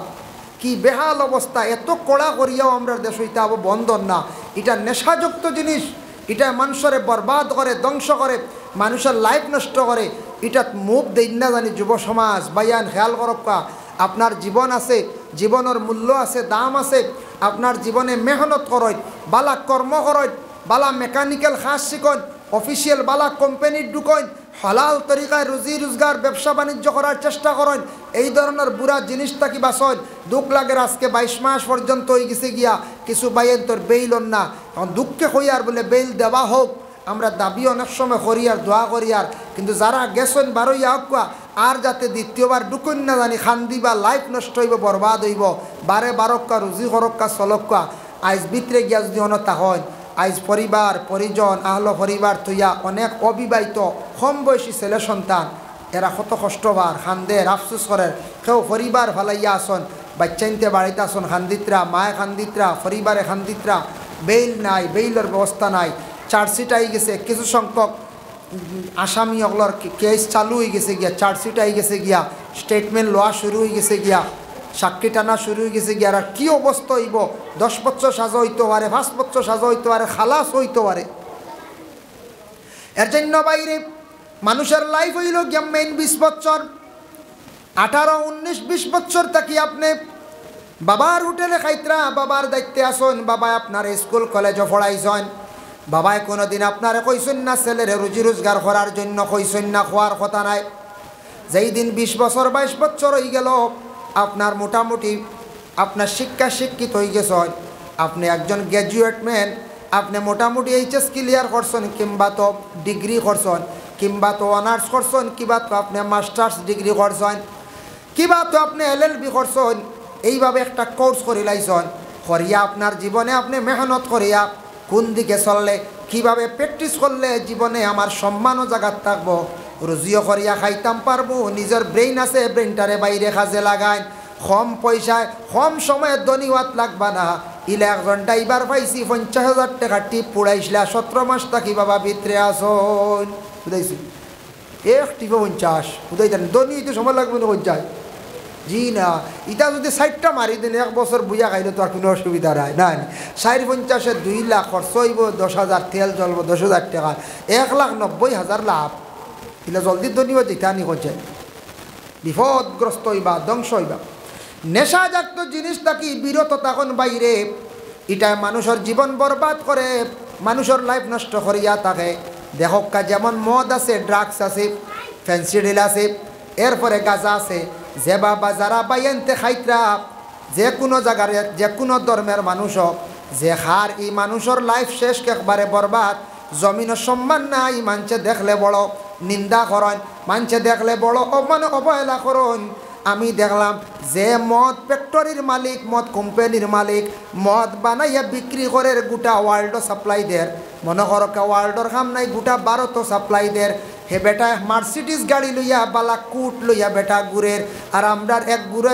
কি বেহাল অবস্থা। এত কড়া করিয়াও আমরা দেশ এটা আবার বন্ধন না, এটা নেশাযুক্ত জিনিস, এটা মানুষের বরবাদ করে, ধ্বংস করে, মানুষের লাইফ নষ্ট করে। এটা মুভ দেই না জানি যুব সমাজ বাইয়ান খেয়াল করক্কা। আপনার জীবন আছে, জীবনের মূল্য আছে, দাম আছে। আপনার জীবনে মেহনত করয়, বালা কর্ম করয়, বালা মেকানিক্যাল খাস শিখন, অফিসিয়াল বালা কোম্পানির ঢুকইন, হালাল তরিকায় রুজি রোজগার ব্যবসা বাণিজ্য করার চেষ্টা করেন। এই ধরনের বুড়া জিনিসটা কি বাসন দুঃখ লাগে। আজকে 22 মাস পর্যন্ত হয়ে গেছে গিয়া কিছু বাইন তোর বেইল না, এখন দুঃখে হই আর বলে বেইল দেওয়া হোক। আমরা দাবি অনেক সময় করি আর দোয়া করি আর, কিন্তু যারা গেছেন বারোইয়া হকুয়া আর যাতে দ্বিতীয়বার ঢুকুন না জানি খান্দি বা লাইফ নষ্ট হইব, বরবাদ হইব। বারে বারক্কা রুজি করক্কা চলক্কা আইজ ভিতরে গিয়া যদি অনতা হয়, আইজ পরিবার পরিজন আহল পরিবার থইয়া অনেক অবিবাহিত কম বয়সী ছেলে সন্তান এরা কত কষ্টবার খান্দের আফসোস করেন। কেউ পরিবার ফালাইয়া আসন, বাচ্চাইনতে বাড়িতে আসন খান্দিত্রা, মায়ে খান্দিত্রা, পরিবারে খান্দিত্রা, বেইল নাই, বেইলের ব্যবস্থা নাই। চার্জশিট আই গেছে, কিছু সংখ্যক আসামি অগলর কেস চালু হয়ে গেছে গিয়া, চার্জশিট আই গেছে গিয়া, স্টেটমেন্ট লওয়া শুরু হয়ে গেছে গিয়া, সাক্ষী টানা শুরু হয়ে গেছে গিয়া। আর কী অবস্থা হইব, 10 বছর সাজা হইতে পারে, 5 বছর সাজা হইতে পারে, খালাস হইতে পারে। এর জন্য বাইরে মানুষের লাইফ হইল গিয়া মেইন 20 বছর, 18, 19, 20 বছর থাকি আপনি বাবার হোটেলে খাইতরা, বাবার দায়িত্বে আসুন, বাবা আপনার স্কুল কলেজে পড়াইছেন, বাবাই কোনোদিন আপনারে কইসেন না ছেলের রুজি রোজগার করার জন্য কইসেন না, খোয়ার কথা নাই। যেই দিন 20 বছর 22 বছর হয়ে গেল, আপনার মোটামুটি আপনার শিক্ষা শিক্ষিত হয়ে গেছেন, আপনি একজন গ্র্যাজুয়েট ম্যান, আপনি মোটামুটি এইচএস ক্লিয়ার করছেন, কিংবা তো ডিগ্রি করছেন, কিংবা তো অনার্স করছেন, কিংবা তো আপনি মাস্টার্স ডিগ্রি করছেন, কিংবা তো আপনি LLB করছেন। এইভাবে একটা কোর্স করে লাইছেন, করিয়া আপনার জীবনে আপনি মেহনত করিয়া কোন দিকে চললে, কিভাবে প্র্যাকটিস করলে জীবনে আমার সম্মানও জায়গাত থাকবো, রুজিও করিয়া খাইতাম পারবো, নিজের ব্রেইন আছে, ব্রেইনটারে বাইরে কাজে লাগাইন, কম পয়সায় কম সময়ে ধনী হওয়াত লাগবা না। ইলে একজন ড্রাইভার পাইছি 50,000 টাকা টিপ পুড়াইছিলা, 17 মাস থাকি বাবা ভিতরে আসন বুঝাইছি, এক টিপে 50 বুঝাইতেন, ধনী তো সময় লাগবে না যায়। জি না, এটা যদি 60টা মারি দেন 1 বছর বুঝা খাইলে তো আর কোনো অসুবিধা নাই। না 4-50-এ 2 লাখ খরচ হইব, 10,000 তেল জ্বলব, 10,000 টাকা, 1,90,000 লাভ। এগুলো জলদি ধনিও যেটা নি হচ্ছে বিপদগ্রস্ত হইবা, ধ্বংস হইবা। নেশাজাত জিনিসটা কি বিরত তখন বাইরে, এটা মানুষের জীবন বরবাদ করে, মানুষের লাইফ নষ্ট করিয়া থাকে। দেখকা যেমন মদ আছে, ড্রাগস আছে, ফ্যান্সি ডিল আছে, এরপরে গাঁজা আছে। যে বাবা যারা বাইনতে খাইতরা, যে কোনো জায়গার যে কোনো ধর্মের মানুষ হোক, যে হার এই মানুষের লাইফ শেষ একবারে বরবাদ। জমিনের সম্মান নাই, মানুষে দেখলে বড় নিন্দা করেন, মানুষে দেখলে বড় অবহেলা করেন। আমি দেখলাম যে মদ ফ্যাক্টরির মালিক, মদ কোম্পানির মালিক, মদ বানাইয়া বিক্রি করে গোটা ওয়ার্ল্ড সাপ্লাই দের, মনে করো ওয়ার্ল্ডর কাম নাই, গোটা ভারতও সাপ্লাই দের। হে বেটা মার্সিডিস গাড়ি লইয়া বালা কুট লইয়া বেটা গুড়ের, আর আমরা এক গুড়ে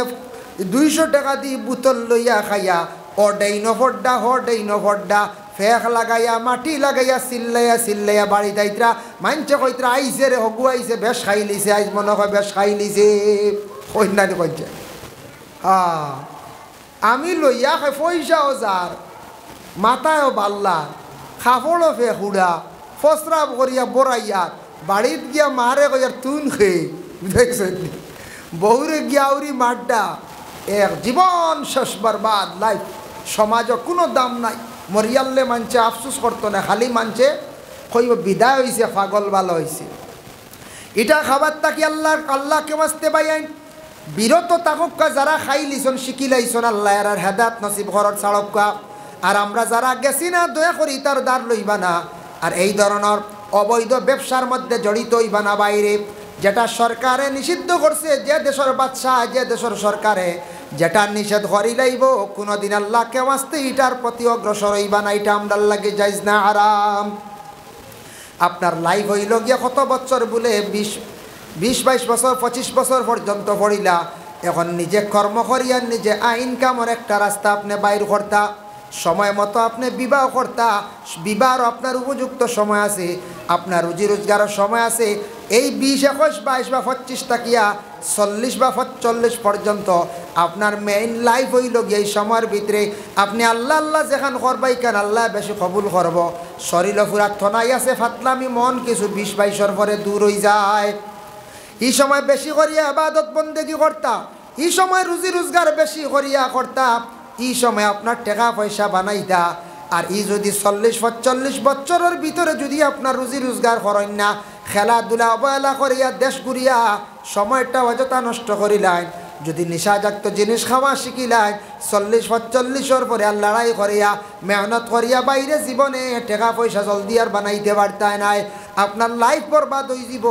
200 টাকা দিয়ে বোতল লইয়া খাইয়া অডেইনফড্ডা ফেক লাগাইয়া মাটি লাগাইয়া চিল্লাইয়া বাড়ি যাইতরা। মানছে কইতরা আইসে রে হগু আইসে, বেশ খাই লিছে, আইস মনে হয় বেশ খাই লিছে, কন্যানি কইছে। হ্যাঁ আমি লইয়া খাই, পয়সাও যার, মাথায়ও বাল্লা, খাফড়ও ফে হুড়া, ফসরাব করিয়া বড়াইয়া, বাড়িত গিয়া মারে কইয়ার তুন খেয়ে বুঝাইছেন, বহুরে গিয়া উরি মাড্ডা, এক জীবন শেষ বরবাদ লাইফ। সমাজও কোনো দাম নাই, মরিয়াল্লে মানছে আফসোস করতো না, খালি মানছে কইব বিদায় হয়েছে, পাগল ভালো হয়েছে। এটা খাবার তাকি আল্লাহকে বাঁচতে পাইন। বিরত থাকুক যারা খাই লিছন শিখি লাইছন আল্লাহ আর হেদাত নসিব ঘরত ছাড়ক। আর আমরা যারা গেছি না দয়া করি তার দ্বার লইবা না। আর এই ধরনের অবৈধ ব্যবসার মধ্যে জড়িত হইবা না বাইরে, যেটা সরকারে নিষিদ্ধ করছে, যে দেশের বাদশাহ যে দেশের সরকারে যেটা নিষেধ করি লাইব, কোনোদিন আল্লাহকে ওয়াস্তে এটার প্রতি অগ্রসর হইবা না। এটা আমরা লাগে যাইজ না, আরাম। আপনার লাইফ হইল গিয়া কত বছর বলে 20-22 বছর 25 বছর পর্যন্ত পড়িলা, এখন নিজে কর্ম করিয়া নিজে আইন কামর একটা রাস্তা আপনি বাইর করতা, সময় মতো আপনি বিবাহ করতা, বিবাহ আপনার উপযুক্ত সময় আছে, আপনার রুজি রোজগারের সময় আছে। এই 20, 21, 22 বা 25 টাকিয়া 40 বা 45 পর্যন্ত আপনার মেইন লাইফ হইল গিয়ে এই সময়ের ভিতরে আপনি আল্লাহ আল্লাহ যেখান করবাই কেন আল্লাহ বেশি কবুল করব। শরীর পুরা থনাই আছে, ফাতলামি মন কিছু 20-22 পরে দূর হয়ে যায়। এই সময় বেশি করিয়া ইবাদত বন্দেগী করতা, এই সময় রুজি রোজগার বেশি করিয়া করতা, এই সময় আপনার টাকা পয়সা বানাইতা। আর এই যদি 40-45 বছরের ভিতরে যদি আপনার রুজি রোজগার করেন না, খেলাধুলা অবহেলা করিয়া দেশ ঘুরিয়া সময়টা অযথা নষ্ট করিলেন, যদি নেশাজাক্ত জিনিস খাওয়া শিখিলেন, 40-45 পরে আর লড়াই করিয়া মেহনত করিয়া বাইরে জীবনে টাকা পয়সা জলদি আর বানাইতে পারতায় নাই, আপনার লাইফ বরবাদ হয়ে যাব।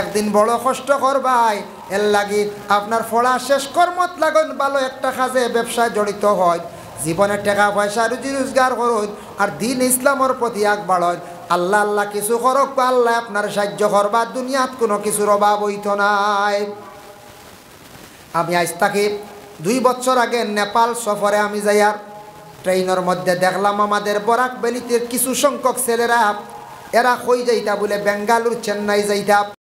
একদিন বড় কষ্ট করবাই, এর লাগি আপনার পড়া শেষ কর্মত লাগুন, ভালো একটা কাজে ব্যবসায় জড়িত হয়, জীবনে টাকা পয়সা রুজি রোজগার করুন, আর দিন ইসলামের প্রতি আগ বাড়ন। আল্লাহ আল্লাহ কিছু করক, আল্লাহ আপনার সাহায্য করবা, দুনিয়াত কোনো কিছুর অভাব হইত নাই। আমি আজ থেকে 2 বছর আগে নেপাল সফরে আমি যাইয়ার ট্রেনের মধ্যে দেখলাম আমাদের বরাক ভ্যালিতে কিছু সংখ্যক ছেলেরা এরা কই যাইতা বলে বেঙ্গালুর চেন্নাই যাইতা।